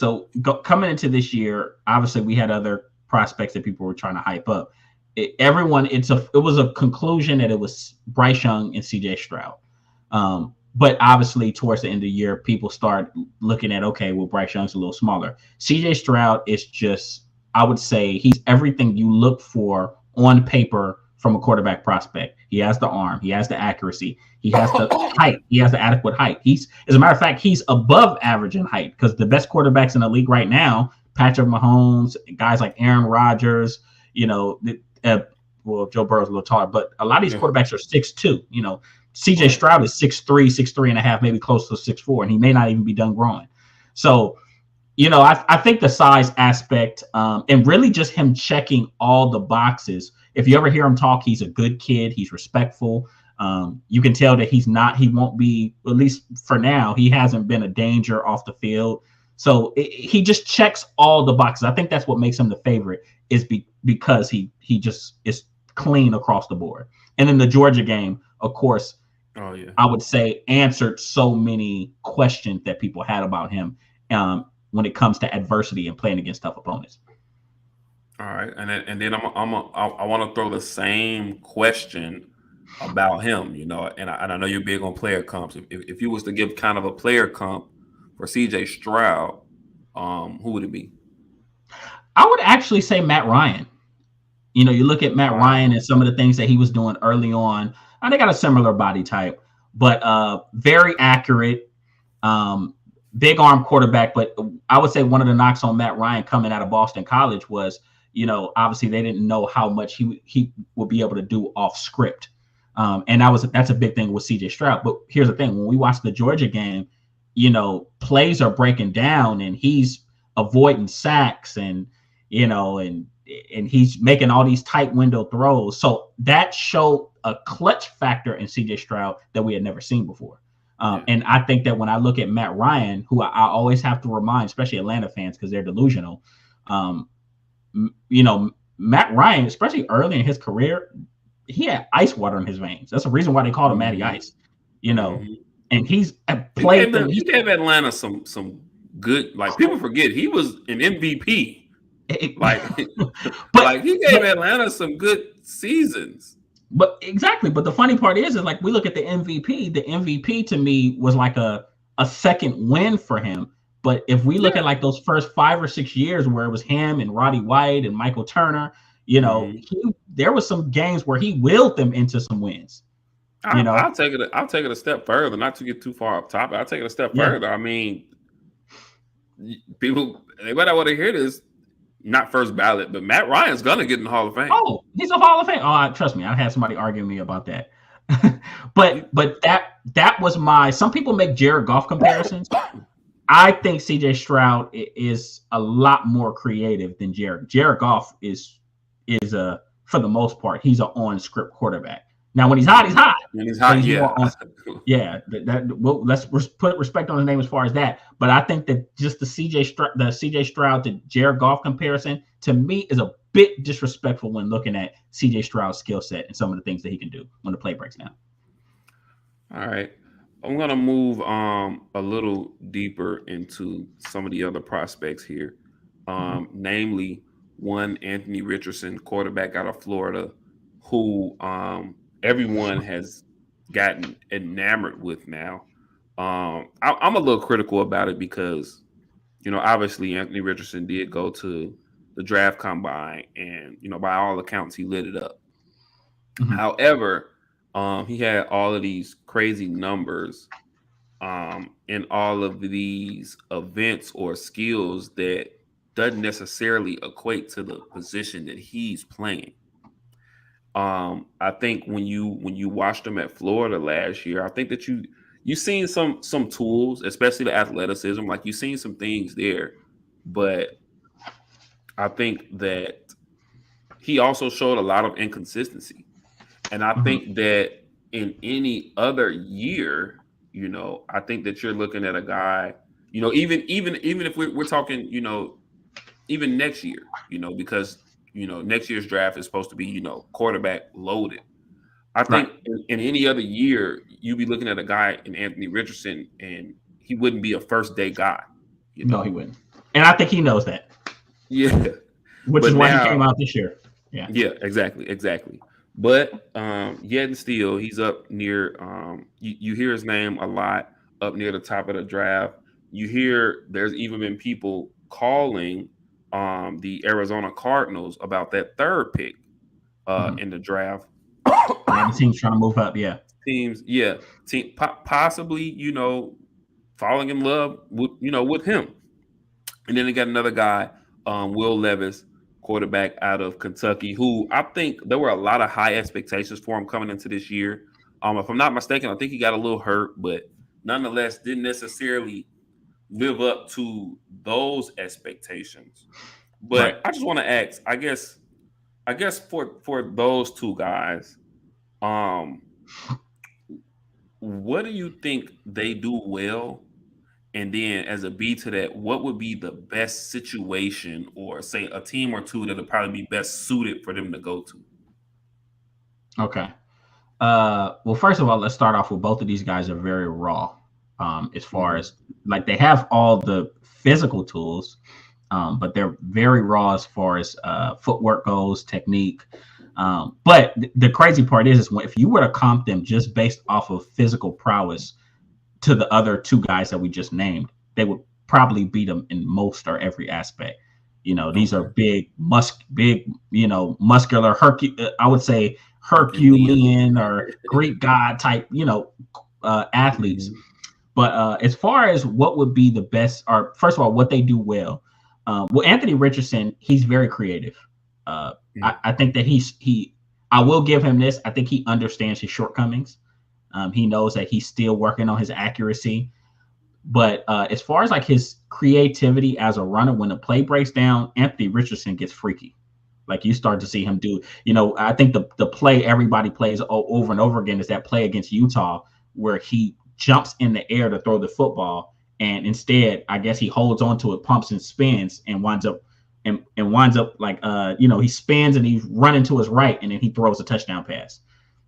coming into this year, obviously we had other prospects that people were trying to hype up. It was a conclusion that it was Bryce Young and CJ Stroud. But obviously towards the end of the year, people start looking at, okay, well, Bryce Young's a little smaller. CJ Stroud is just, I would say he's everything you look for on paper from a quarterback prospect. He has the arm, he has the accuracy, he has the height, he has the adequate height. As a matter of fact, he's above average in height because the best quarterbacks in the league right now, Patrick Mahomes, guys like Aaron Rodgers, Joe Burrow's a little taller, but a lot of these quarterbacks are 6'2", CJ Stroud is 6'3" and a half, maybe close to 6'4", and he may not even be done growing. So, I think the size aspect and really just him checking all the boxes. If you ever hear him talk, he's a good kid. He's respectful. You can tell that he won't be, at least for now, he hasn't been a danger off the field. So he just checks all the boxes. I think that's what makes him the favorite is because he just is clean across the board. And then the Georgia game, of course, I would say answered so many questions that people had about him when it comes to adversity and playing against tough opponents. All right, and then I want to throw the same question about him, and I know you're big on player comps. If you was to give kind of a player comp for CJ Stroud, who would it be? I would actually say Matt Ryan. You look at Matt Ryan and some of the things that he was doing early on. They got a similar body type, but very accurate, big arm quarterback. But I would say one of the knocks on Matt Ryan coming out of Boston College was, obviously they didn't know how much he would be able to do off script. And that's a big thing with CJ Stroud. But here's the thing. When we watch the Georgia game, plays are breaking down and he's avoiding sacks and he's making all these tight window throws. So that showed a clutch factor in CJ Stroud that we had never seen before. And I think that when I look at Matt Ryan, who I always have to remind, especially Atlanta fans, because they're delusional, Matt Ryan, especially early in his career, he had ice water in his veins. That's the reason why they called him Matty Ice, and he's played. He gave Atlanta some good, like people forget he was an MVP Like, but like he gave Atlanta some good seasons. But exactly. But the funny part is like we look at the MVP. The MVP to me was like a second win for him. But if we look at like those first 5 or 6 years where it was him and Roddy White and Michael Turner, you know, there was some games where he willed them into some wins. I'll take it a step further, not to get too far up top. I'll take it a step further. I mean, people, they might not want to hear this. Not first ballot, but Matt Ryan's gonna get in the Hall of Fame. Oh, he's a Hall of Fame. Oh, trust me, I had somebody arguing me about that. but that was my. Some people make Jared Goff comparisons. I think C.J. Stroud is a lot more creative than Jared. Jared Goff is for the most part, he's an on-script quarterback. Now, when he's hot, he's hot. When he's hot, yeah. Well, let's put respect on his name as far as that. But I think that just the CJ Stroud to Jared Goff comparison to me is a bit disrespectful when looking at CJ Stroud's skill set and some of the things that he can do when the play breaks down. All right, I'm gonna move a little deeper into some of the other prospects here, namely one Anthony Richardson, quarterback out of Florida, who everyone has gotten enamored with now. I'm a little critical about it because, you know, obviously Anthony Richardson did go to the draft combine and, you know, by all accounts, he lit it up. However, he had all of these crazy numbers in all of these events or skills that doesn't necessarily equate to the position that he's playing. I think when you watched him at Florida last year, I think that you seen some tools, especially the athleticism, like you seen some things there, but I think that he also showed a lot of inconsistency. And I think that in any other year, you know, I think that you're looking at a guy, you know, even if we're talking, you know, even next year, you know, because you know, next year's draft is supposed to be, you know, quarterback loaded. I think in any other year, you'd be looking at a guy in Anthony Richardson and he wouldn't be a first day guy. You know? No, he wouldn't. And I think he knows that. Yeah. Which is why he came out this year. Yeah. Yeah, exactly. But yet and still, he's up near, you hear his name a lot up near the top of the draft. You hear there's even been people calling the Arizona Cardinals about that third pick in the draft. The team's trying to move up, possibly, you know, falling in love with, you know, with him. And then they got another guy, Will Levis, quarterback out of Kentucky, who I think there were a lot of high expectations for him coming into this year. If I'm not mistaken, I think he got a little hurt, but nonetheless didn't necessarily live up to those expectations. But I just want to ask, I guess for those two guys, what do you think they do well? And then as a B to that, what would be the best situation or say a team or two that would probably be best suited for them to go to? Okay. Well, first of all, let's start off with both of these guys are very raw. As far as like they have all the physical tools, but they're very raw as far as footwork goes, technique. But the crazy part is if you were to comp them just based off of physical prowess to the other two guys that we just named, they would probably beat them in most or every aspect. You know, these are big, you know, muscular, I would say Herculean or Greek god type, you know, athletes. But as far as what would be the best, or first of all, what they do well, Anthony Richardson, he's very creative. I think that I will give him this. I think he understands his shortcomings. He knows that he's still working on his accuracy. But as far as like his creativity as a runner, when the play breaks down, Anthony Richardson gets freaky. Like you start to see him do, you know, I think the play everybody plays over and over again is that play against Utah where he jumps in the air to throw the football. And instead, I guess he holds on to it, pumps and spins and winds up like, you know, he spins and he's running to his right and then he throws a touchdown pass.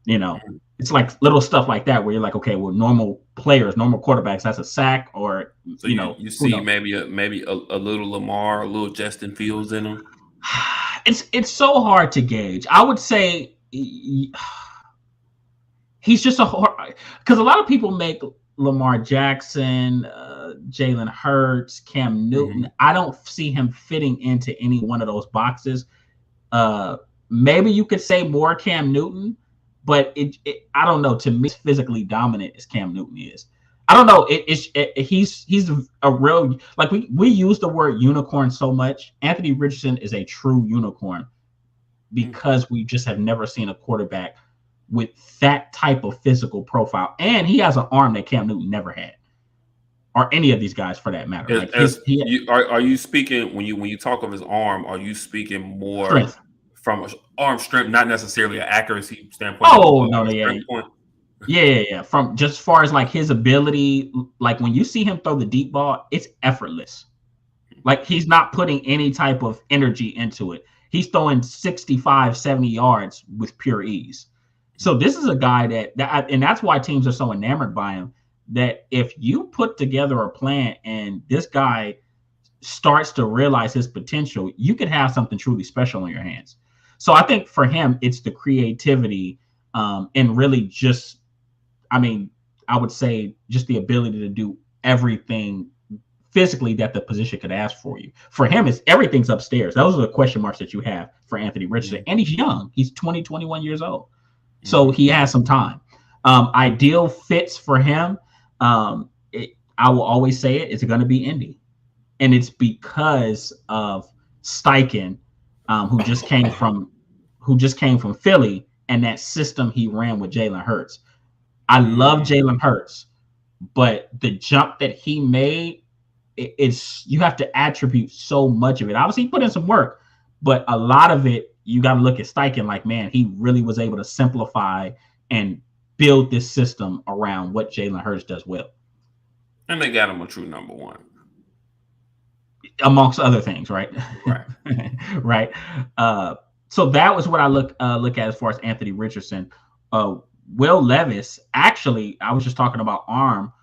You know, it's like little stuff like that where you're like, okay, well, normal players, normal quarterbacks, that's a sack, or So you know, you who see knows? maybe a little Lamar, a little Justin Fields in him. It's so hard to gauge. I would say he's just because a lot of people make Lamar Jackson, Jalen Hurts, Cam Newton. I don't see him fitting into any one of those boxes. Uh, Maybe you could say more Cam Newton, but I don't know. To me, it's physically dominant as Cam Newton is. I don't know. He's a real, like we use the word unicorn so much. Anthony Richardson is a true unicorn because we just have never seen a quarterback with that type of physical profile, and he has an arm that Cam Newton never had, or any of these guys for that matter. Like are you speaking when you talk of his arm? Are you speaking more strength. from an arm strength, not necessarily an accuracy standpoint? Oh no, yeah. Point? Yeah. From just as far as like his ability, like when you see him throw the deep ball, it's effortless. Like he's not putting any type of energy into it. He's throwing 65, 70 yards with pure ease. So this is a guy that and that's why teams are so enamored by him, that if you put together a plan and this guy starts to realize his potential, you could have something truly special in your hands. So I think for him, it's the creativity and really just, I mean, I would say just the ability to do everything physically that the position could ask for you. For him, it's everything's upstairs. Those are the question marks that you have for Anthony Richardson. And he's young. He's 20, 21 years old. So he has some time. Ideal fits for him. I will always say it, it's going to be Indy. And it's because of Steichen, who just came from Philly, and that system he ran with Jalen Hurts. I love Jalen Hurts, but the jump that he made, it's you have to attribute so much of it. Obviously, he put in some work, but a lot of it you got to look at Steichen like, man, he really was able to simplify and build this system around what Jalen Hurts does well. And they got him a true number one, amongst other things, right? Right. Right. So that was what I look at as far as Anthony Richardson. Will Levis, actually, I was just talking about arm.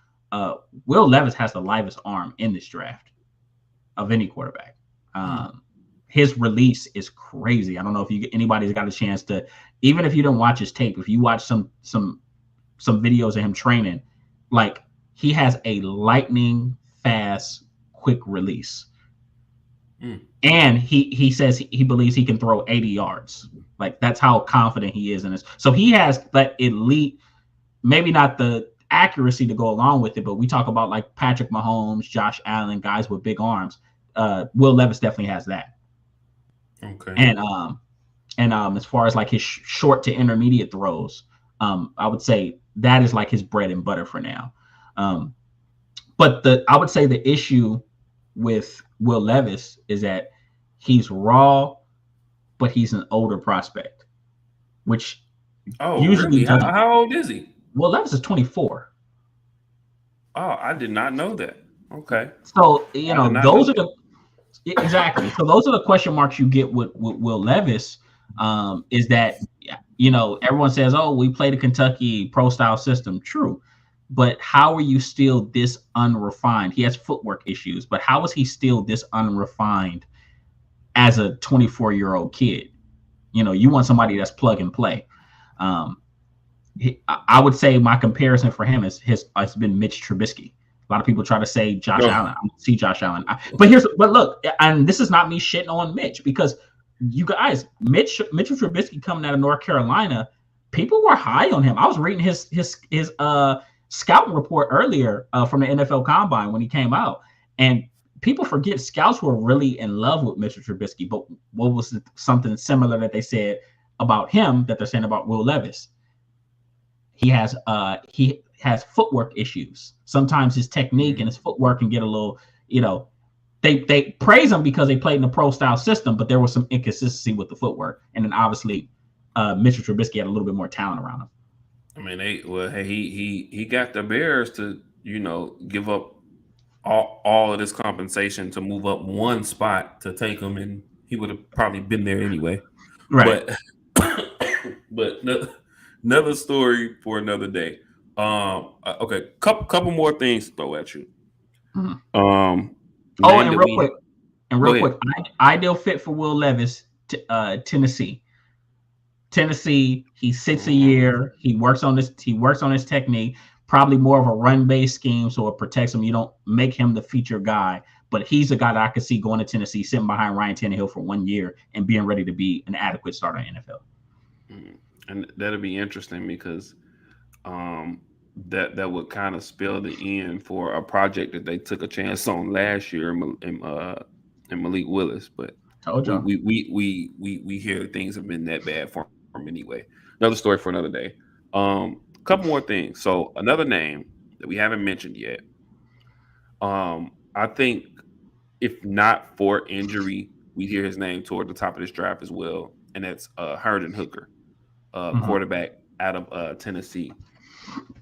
Will Levis has the livest arm in this draft of any quarterback. His release is crazy. I don't know if anybody's got a chance to, even if you don't watch his tape, if you watch some videos of him training, like he has a lightning fast, quick release. And he says he believes he can throw 80 yards. Like that's how confident he is in this. So he has that elite, maybe not the accuracy to go along with it, but we talk about like Patrick Mahomes, Josh Allen, guys with big arms. Will Levis definitely has that. Okay. And as far as like his short to intermediate throws, I would say that is like his bread and butter for now. But I would say the issue with Will Levis is that he's raw, but he's an older prospect, which usually really? How old is he? Will Levis is 24. Oh, I did not know that. Okay. So those are exactly. So those are the question marks you get with Will Levis. Is that everyone says, oh, we played a Kentucky pro style system. True. But how are you still this unrefined? He has footwork issues, but how is he still this unrefined as a 24-year-old kid? You want somebody that's plug and play. I would say my comparison for him has been Mitch Trubisky. A lot of people try to say Josh Allen. I don't see Josh Allen. But look, and this is not me shitting on Mitch, because you guys, Mitchell Trubisky coming out of North Carolina, people were high on him. I was reading his scouting report earlier from the NFL Combine when he came out, and people forget scouts were really in love with Mitchell Trubisky. But what was something similar that they said about him that they're saying about Will Levis? He has footwork issues. Sometimes his technique and his footwork can get a little, they praise him because they played in a pro style system, but there was some inconsistency with the footwork. And then obviously Mitchell Trubisky had a little bit more talent around him. I mean, he got the Bears to, give up all of this compensation to move up one spot to take him, and he would have probably been there anyway. Right. But Another story for another day. Okay, couple more things to throw at you. Mhm. Um, Oh, name and that real we quick, go ahead. ideal fit for Will Levis, Tennessee. Tennessee, he sits a Mhm. year. He works on this. He works on his technique. Probably more of a run-based scheme, so it protects him. You don't make him the feature guy, but he's a guy that I could see going to Tennessee, sitting behind Ryan Tannehill for 1 year and being ready to be an adequate starter in the NFL. Mhm. And that'll be interesting because um, that would kind of spell the end for a project that they took a chance on last year in Malik Willis. But Told we y'all. we, we we we we hear things have been that bad for him anyway. Another story for another day. Couple more things. So another name that we haven't mentioned yet. I think if not for injury, we hear his name toward the top of this draft as well, and that's Herndon Hooker, Mhm. quarterback out of Tennessee.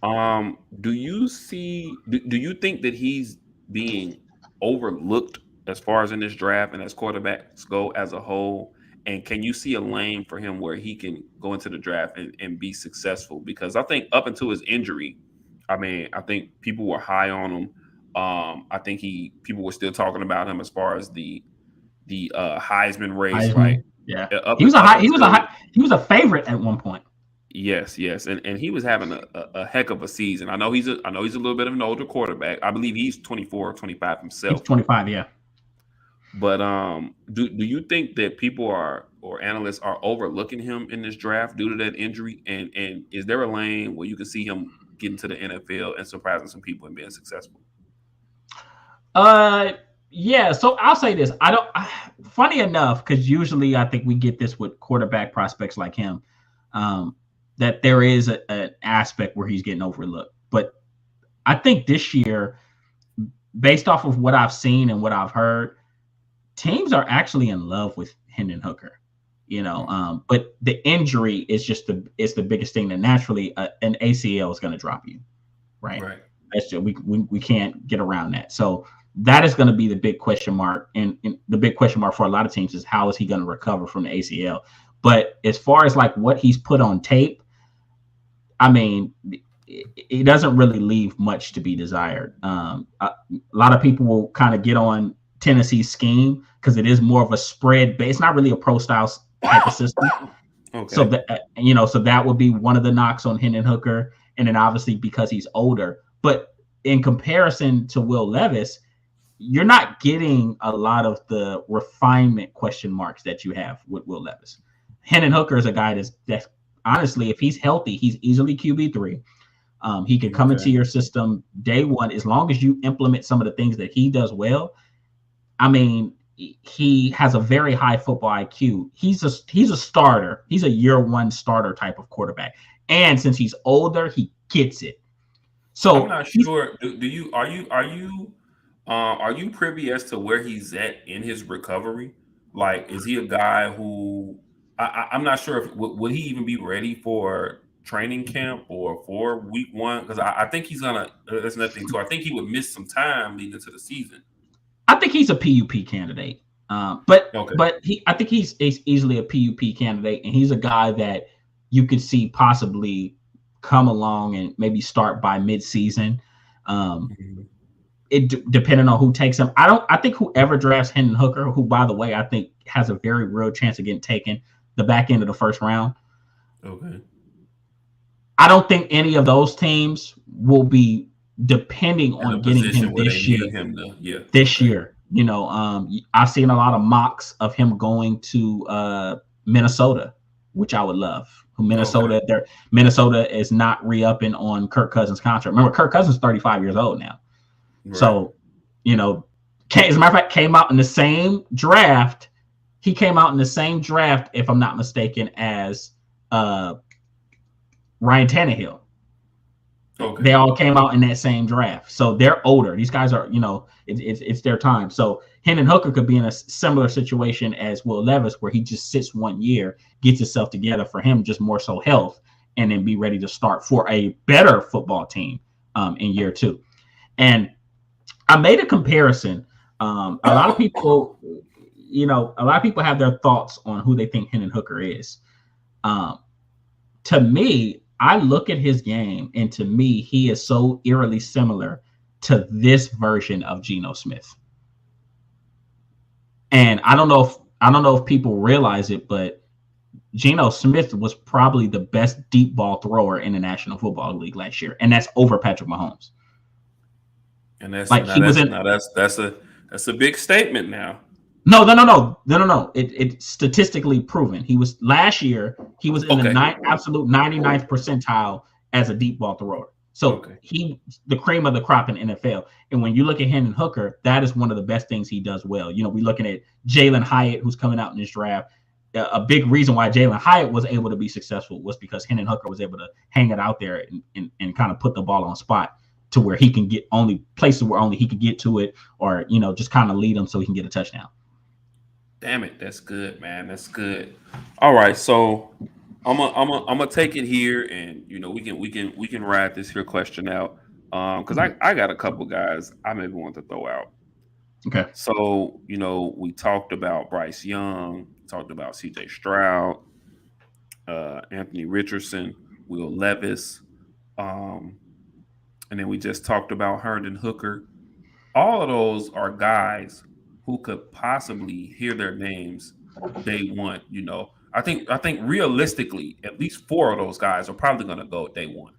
Do you think that he's being overlooked as far as in this draft and as quarterbacks go as a whole? And can you see a lane for him where he can go into the draft and be successful? Because I think up until his injury, I mean, I think people were high on him. I think he people were still talking about him as far as the Heisman race, like Heisman. Yeah. up He was a up high, he was a high, until he was a favorite at one point. yes, and he was having a heck of a season. I know he's a little bit of an older quarterback. I believe he's 24 or 25 He's himself. 25, yeah. But do you think that people are or analysts are overlooking him in this draft due to that injury? And is there a lane where you can see him getting to the NFL and surprising some people and being successful? Uh, yeah. So I'll say this. I don't. Funny enough, because usually I think we get this with quarterback prospects like him, um, that there is an aspect where he's getting overlooked. But I think this year, based off of what I've seen and what I've heard, teams are actually in love with Hendon Hooker. But the injury is just the biggest thing that naturally an ACL is going to drop you, right? Right. That's just, we can't get around that. So that is going to be the big question mark, and the big question mark for a lot of teams is how is he going to recover from the ACL. But as far as like what he's put on tape, I mean, it doesn't really leave much to be desired. A lot of people will kind of get on Tennessee's scheme because it is more of a spread base. It's not really a pro style type of system. So Okay. that would be one of the knocks on Hendon Hooker, and then obviously because he's older. But in comparison to Will Levis, you're not getting a lot of the refinement question marks that you have with Will Levis. Hendon Hooker is a guy that's honestly, if he's healthy, he's easily QB3. He can come into Okay. your system day one as long as you implement some of the things that he does well. I mean, he has a very high football IQ. He's a starter. He's a year one starter type of quarterback. And since he's older, he gets it. I'm So not he's sure. Do you are you privy as to where he's at in his recovery? Like, is he a guy who I'm not sure if would he even be ready for training camp or for week one? Because I think he's gonna. That's nothing too. I think he would miss some time leading into the season. I think he's a PUP candidate. But Okay. but I think he's easily a PUP candidate, and he's a guy that you could see possibly come along and maybe start by mid-season. Um, Mhm. depending on who takes him. I think whoever drafts Hendon Hooker, who by the way I think has a very real chance of getting taken the back end of the first round. Okay. I don't think any of those teams will be depending In a on getting position him where they this year. need him to. Yeah. This Okay. year. I've seen a lot of mocks of him going to Minnesota, which I would love. Okay. Minnesota is not re-upping on Kirk Cousins' contract. Remember, Kirk Cousins is 35 years old now. Right. So, as a matter of fact, came out in the same draft. He came out in the same draft, if I'm not mistaken, as uh, Ryan Tannehill. They Okay. all came out in that same draft. So they're older. These guys are, it's their time. So Hendon Hooker could be in a similar situation as Will Levis, where he just sits 1 year, gets himself together, for him, just more so health, and then be ready to start for a better football team in year two. And I made a comparison. A lot of people, a lot of people have their thoughts on who they think Hendon Hooker is. Um, to me, I look at his game, and to me, he is so eerily similar to this version of Geno Smith. And I don't know if people realize it, but Geno Smith was probably the best deep ball thrower in the National Football League last year, and that's over Patrick Mahomes. And that's Like he was in. That's a big statement now. No. It statistically proven. He was last year. He was in the absolute 99th percentile as a deep ball thrower. So he the cream of the crop in NFL. And when you look at Hendon Hooker, that is one of the best things he does well. You know, we're looking at Jalen Hyatt, who's coming out in this draft. A big reason why Jalen Hyatt was able to be successful was because Hendon Hooker was able to hang it out there and kind of put the ball on spot to where he can get only places where only he can get to it, or, you know, just kind of lead him so he can get a touchdown. Damn it, that's good, man. That's good. All right, so I'm gonna take it here, and you know we can ride this here question out, because I got a couple guys I maybe want to throw out. Okay. So you know we talked about Bryce Young, talked about C.J. Stroud, Anthony Richardson, Will Levis, and then we just talked about Hendon Hooker. All of those are guys who could possibly hear their names day one. You know, I think realistically, at least 4 of those guys are probably going to go day one.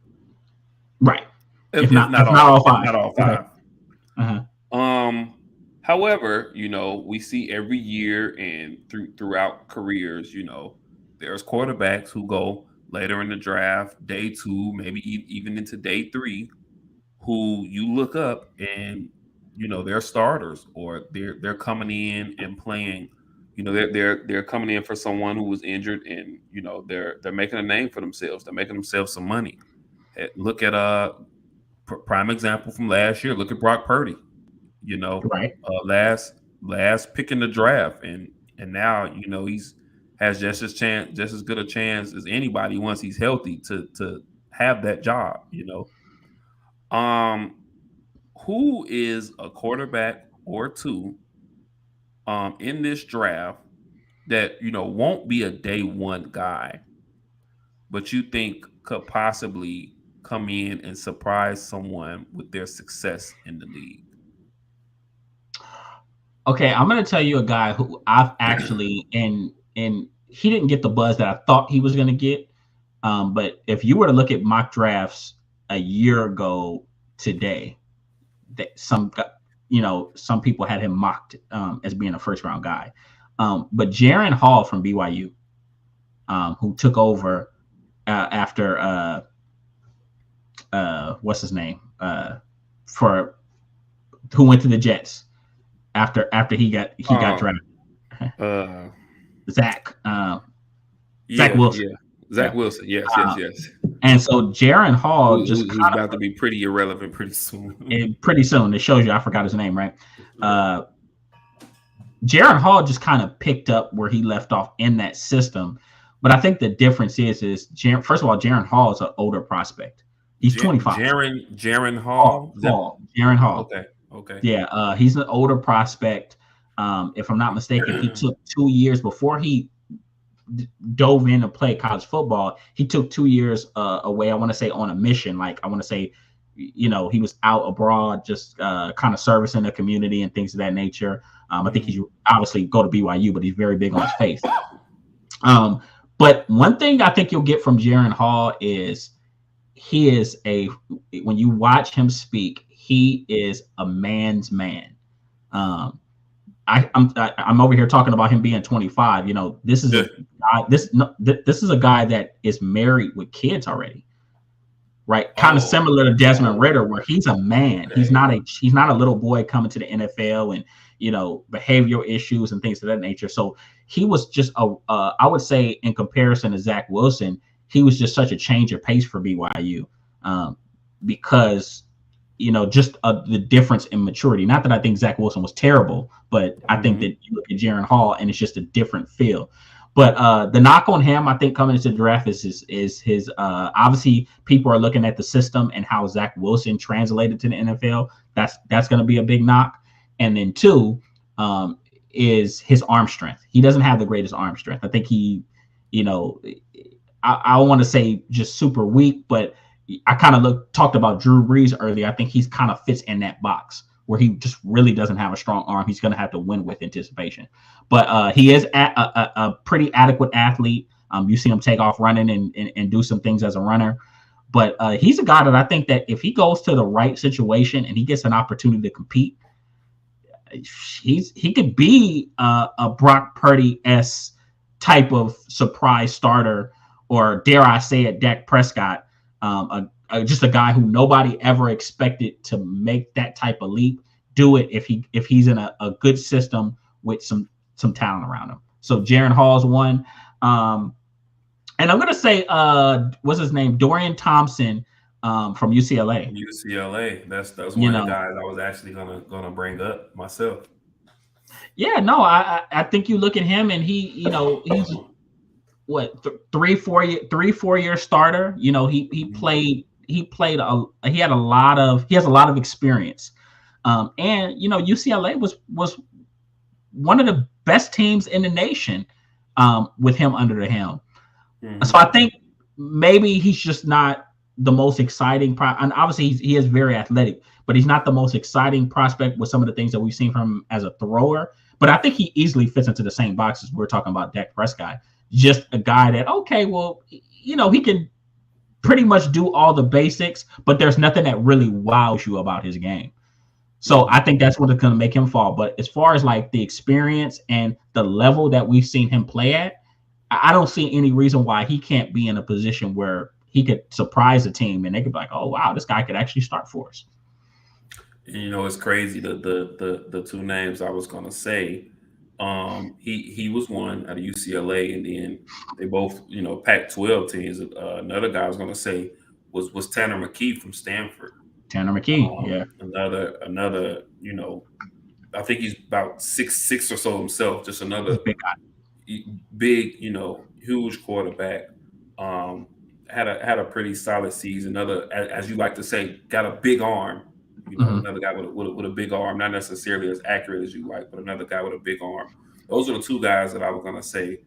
Right. If not all 5. Not all 5. Uh-huh. However, you know, we see every year and throughout careers, you know, there's quarterbacks who go later in the draft, day 2, maybe even into day 3, who you look up and you know they're starters, or they're coming in and playing. You know they're coming in for someone who was injured, and you know they're making a name for themselves. They're making themselves some money. Look at prime example from last year. Look at Brock Purdy. You know, right? Last pick in the draft, and now you know has just as good a chance as anybody once he's healthy to have that job. You know. Who is a quarterback or 2 in this draft that, you know, won't be a day one guy, but you think could possibly come in and surprise someone with their success in the league? Okay, I'm going to tell you a guy who I've actually and he didn't get the buzz that I thought he was going to get. But if you were to look at mock drafts a year ago today, some people had him mocked as being a first round guy. But Jaren Hall from BYU, who took over after what's his name? Who went to the Jets after he got drafted. Zach Wilson. Yeah. Zach Wilson. Yes. And so Jaren Hall who's about to be pretty irrelevant pretty soon. It shows you I forgot his name, right? Jaren Hall just kind of picked up where he left off in that system. But I think the difference is first of all, Jaren Hall is an older prospect. He's 25. Jaren Hall? Jaren Hall. Okay. Yeah, he's an older prospect. If I'm not mistaken, he took 2 years before he dove in to play college football. He took 2 years away, I want to say, on a mission. Like, I want to say, you know, he was out abroad just kind of servicing the community and things of that nature. I think he's obviously go to BYU, but he's very big on his faith. But one thing I think you'll get from Jaren Hall is when you watch him speak, he is a man's man. I'm over here talking about him being 25. You know, this is a guy that is married with kids already, right? Kind of similar to Desmond Ridder, where he's a man. Okay. He's not a little boy coming to the NFL and, you know, behavioral issues and things of that nature. So he was just I would say, in comparison to Zach Wilson, he was just such a change of pace for BYU because, you know, just the difference in maturity. Not that I think Zach Wilson was terrible, but I think that you look at Jaren Hall and it's just a different feel. But the knock on him, I think, coming into the draft is his obviously people are looking at the system and how Zach Wilson translated to the NFL. That's going to be a big knock. And then 2 is his arm strength. He doesn't have the greatest arm strength. I think he, you know, I want to say just super weak, but I kind of talked about Drew Brees earlier. I think he's kind of fits in that box where he just really doesn't have a strong arm. He's going to have to win with anticipation. But he is a pretty adequate athlete. You see him take off running and do some things as a runner. But he's a guy that I think that if he goes to the right situation and he gets an opportunity to compete, he could be a Brock Purdy-esque type of surprise starter, or dare I say it, Dak Prescott, just a guy who nobody ever expected to make that type of leap do it if he's in a good system with some talent around him. So Jaren Hall's one. And I'm gonna say what's his name? Dorian Thompson from UCLA. UCLA. That's one of the guys I was actually gonna bring up myself. Yeah, no, I think you look at him and he's what 3-4 year starter. He has a lot of experience. And UCLA was one of the best teams in the nation with him under the helm. Mm-hmm. So I think maybe he's just not the most exciting. And obviously he is very athletic, but he's not the most exciting prospect with some of the things that we've seen from him as a thrower. But I think he easily fits into the same boxes we're talking about Dak Prescott. Just a guy that, okay, well, he can pretty much do all the basics, but there's nothing that really wows you about his game. So I think that's what is going to make him fall. But as far as like the experience and the level that we've seen him play at, I don't see any reason why he can't be in a position where he could surprise a team and they could be like, oh, wow, this guy could actually start for us. It's crazy. The two names I was going to say, he was one at UCLA, and then they both, Pac-12 teams. Another guy I was going to say was Tanner McKee from Stanford. Tanner McKee, yeah. Another, I think he's about 6'6" or so himself. Just another big, huge quarterback. Had a pretty solid season. Another, as you like to say, got a big arm. Another guy with a big arm, not necessarily as accurate as you like, but another guy with a big arm. Those are the two guys that I was going to say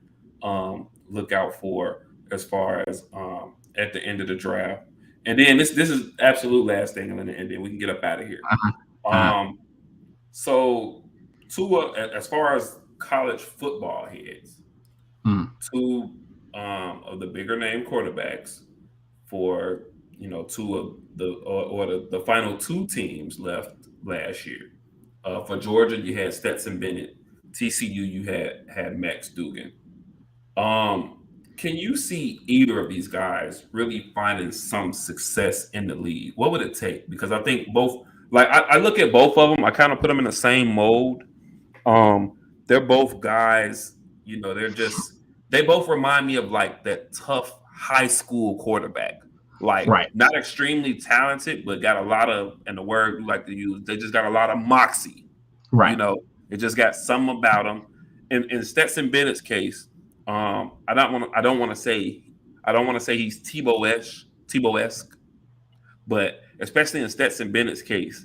look out for as far as at the end of the draft. And then this is absolute last thing, and then we can get up out of here. So as far as college football heads, two of the bigger name quarterbacks for two of the final two teams left last year. For Georgia, you had Stetson Bennett. TCU, you had Max Duggan. Can you see either of these guys really finding some success in the league? What would it take? Because I think both, like I look at both of them, I kind of put them in the same mold. They're both guys, they both remind me of like that tough high school quarterback. Like, not extremely talented, but got a lot of, and the word we like to use, they just got a lot of moxie. Right. It just got something about them. In Stetson Bennett's case, I don't want to say he's Tebow-esque, but especially in Stetson Bennett's case,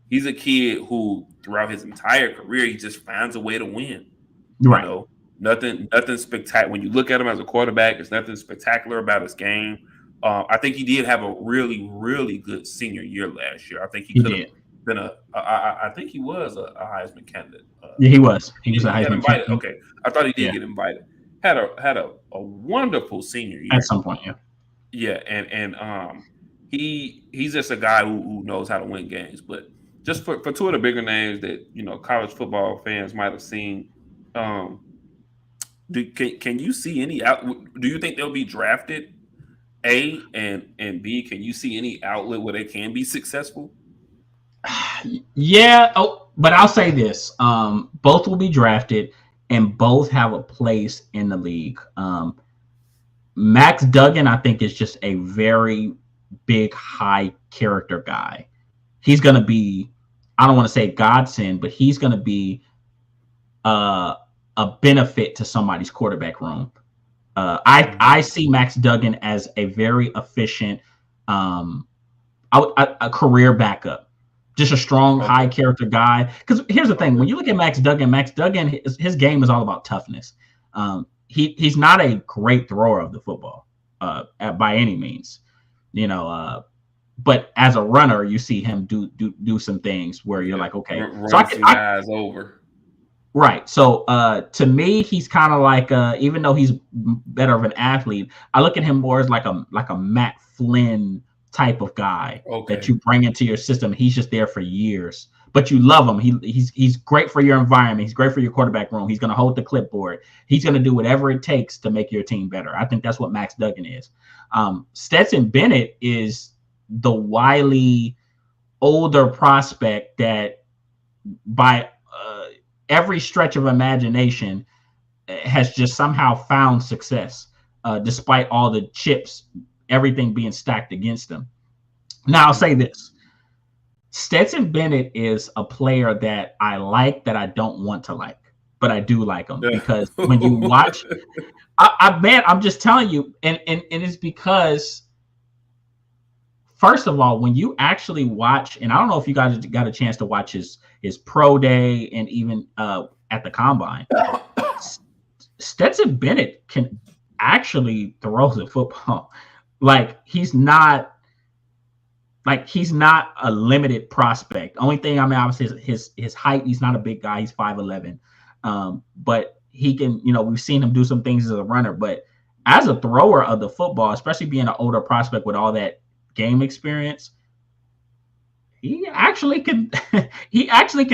he's a kid who throughout his entire career, he just finds a way to win. Right. Nothing spectacular. When you look at him as a quarterback, there's nothing spectacular about his game. I think he did have a really, really good senior year last year. I think he could have been I think he was a Heisman candidate. Yeah, he was. He was a Heisman candidate. Okay, I thought he did get invited. Had a wonderful senior year at some point. Yeah. Yeah, and he's just a guy who knows how to win games. But just for two of the bigger names that college football fans might have seen, can you see any out? Do you think they'll be drafted? A and B, can you see any outlet where they can be successful? Yeah. Oh, but I'll say this: both will be drafted, and both have a place in the league. Max Duggan, I think, is just a very big, high character guy. He's going to be, I don't want to say godsend, but he's going to be a benefit to somebody's quarterback room. I see Max Duggan as a very efficient, a career backup, just a strong, high character guy. Because here's the thing: when you look at Max Duggan, his game is all about toughness. He's not a great thrower of the football. by any means, you know. But as a runner, you see him do some things where you're Yeah. like, okay, so Run some guys over. right. So to me, he's kind of like even though he's better of an athlete, I look at him more as like a Matt Flynn type of guy that Okay. you bring into your system. He's just there for years, but you love him. He's great for your environment. He's great for your quarterback room. He's going to hold the clipboard. He's going to do whatever it takes to make your team better. I think that's what Max Duggan is. Stetson Bennett is the wily older prospect that by every stretch of imagination has just somehow found success despite all the chips, everything being stacked against them. Now I'll say this: Stetson Bennett is a player that I like that I don't want to like, but I do like him because when you watch, man, I'm just telling you, and it's because first of all, when you actually watch, and I don't know if you guys got a chance to watch his pro day and even at the combine, Stetson Bennett can actually throw the football. Like he's not a limited prospect. Only thing, I mean, obviously his height. He's not a big guy. He's 5'11", but he can. You know, we've seen him do some things as a runner, but as a thrower of the football, especially being an older prospect with all that game experience, he actually can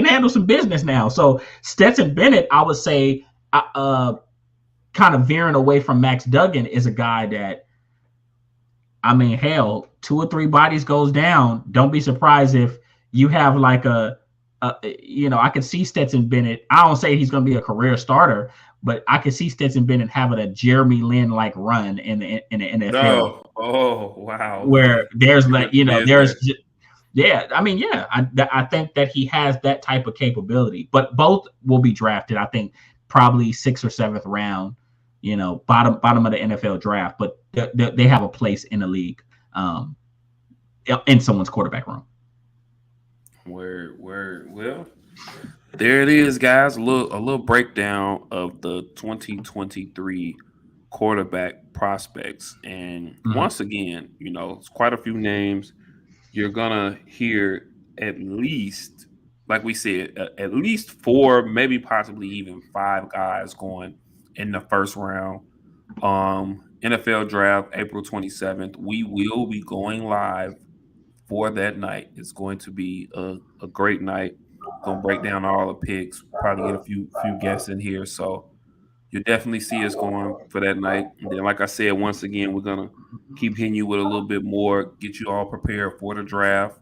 handle some business now. So Stetson Bennett, I would say, kind of veering away from Max Duggan, is a guy that, I mean, hell, 2 or 3 bodies goes down. Don't be surprised if you have like I could see Stetson Bennett. I don't say he's going to be a career starter, but I could see Stetson Bennett having a Jeremy Lin like run in the NFL. No. Oh, wow. Where there's like, there's there. yeah, I mean, yeah, I think that he has that type of capability, but both will be drafted. I think probably 6th or 7th round, bottom of the NFL draft, but they have a place in the league, in someone's quarterback room. Well, there it is, guys. A little breakdown of the 2023 quarterback prospects, and once again, it's quite a few names. You're gonna hear at least, like we said, at least 4, maybe possibly even 5 guys going in the first round. NFL draft, April 27th. We will be going live for that night. It's going to be a great night. Gonna break down all the picks, probably get a few guests in here. So you'll definitely see us going for that night. And then, like I said, once again, we're gonna keep hitting you with a little bit more, get you all prepared for the draft.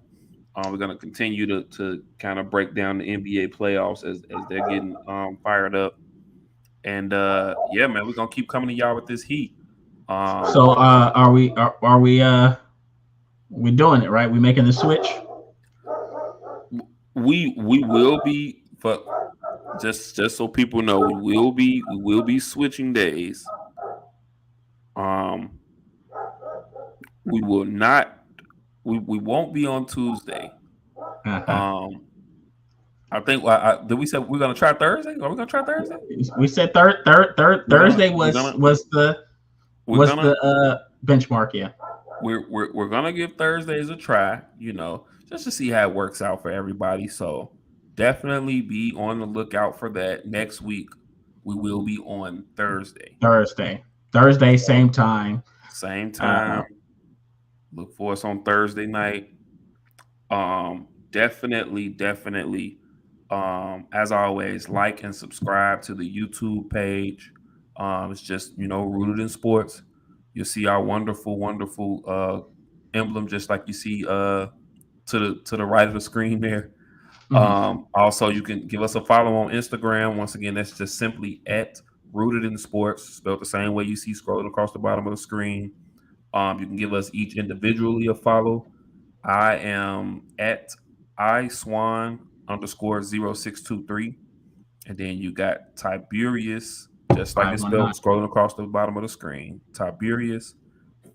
We're gonna continue to kind of break down the NBA playoffs as they're getting fired up. And yeah, man, we're gonna keep coming to y'all with this heat. So are we we doing it right? We making the switch? We will be, for just so people know, we will be switching days. We will not. We won't be on Tuesday. Uh-huh. I think did we say we're gonna try Thursday? Are we gonna try Thursday? We said Thursday was the benchmark. Yeah, we're gonna give Thursdays a try. Just to see how it works out for everybody. So definitely be on the lookout for that. Next week we will be on Thursday, same time. Look for us on Thursday night. Definitely. As always, like and subscribe to the YouTube page. It's just, Rooted in Sports. You'll see our wonderful emblem, just like you see to the right of the screen there. Also, you can give us a follow on Instagram. Once again, that's just simply at Rooted in Sports, spelled the same way you see scrolling across the bottom of the screen. You can give us each individually a follow. I am at iswan_0623. And then you got Tiberius, just like it's spelled, scrolling across the bottom of the screen. Tiberius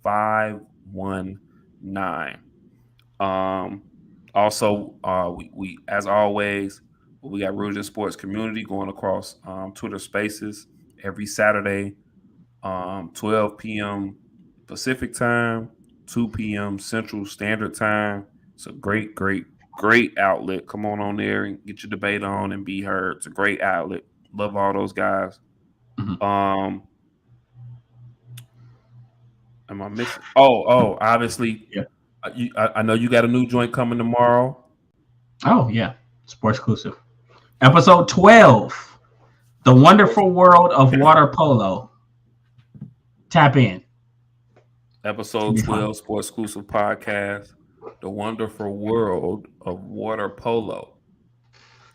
519. Also, we as always, we got Rooted in Sports community going across Twitter Spaces every Saturday, 12 p.m. Pacific time, 2 p.m. Central Standard Time. It's a great outlet. Come on there and get your debate on and be heard. It's a great outlet. Love all those guys. Mhm. Am I missing? Oh, obviously. Yeah. I know you got a new joint coming tomorrow. Oh yeah, Sports Exclusive, episode 12, The Wonderful World of Water Polo. Tap in. Episode 12, Sports Exclusive Podcast, The Wonderful World of Water Polo.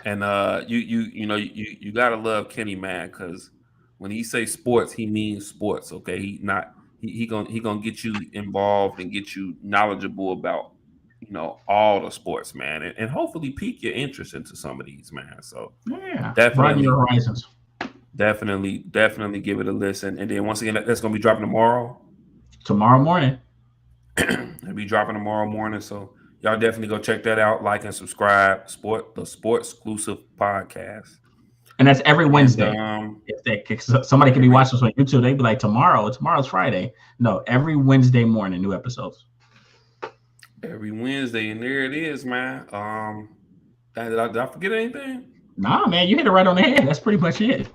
And you gotta love Kenny, man, because when he say sports, he means sports. Okay, he gonna get you involved and get you knowledgeable about all the sports, man, and hopefully pique your interest into some of these, man. So Yeah, definitely your horizons. Definitely give it a listen. And then once again, that's gonna be dropping tomorrow. Tomorrow morning. It'll be dropping tomorrow morning. So y'all definitely go check that out. Like and subscribe. The Sports Exclusive Podcast. And that's every Wednesday. And, if somebody could be watching this on YouTube, they'd be like, tomorrow's Friday. No, every Wednesday morning, new episodes. Every Wednesday, and there it is, man. Did I forget anything? Nah, man, you hit it right on the head. That's pretty much it.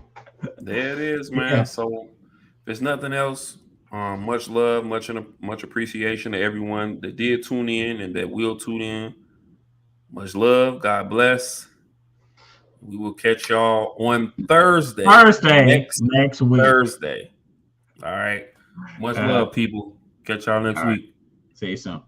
There it is, man. Yeah. So if there's nothing else, much love, much appreciation to everyone that did tune in and that will tune in. Much love. God bless. We will catch y'all on Thursday. Next week. Thursday. All right. Much love, people. Catch y'all next week. See you soon.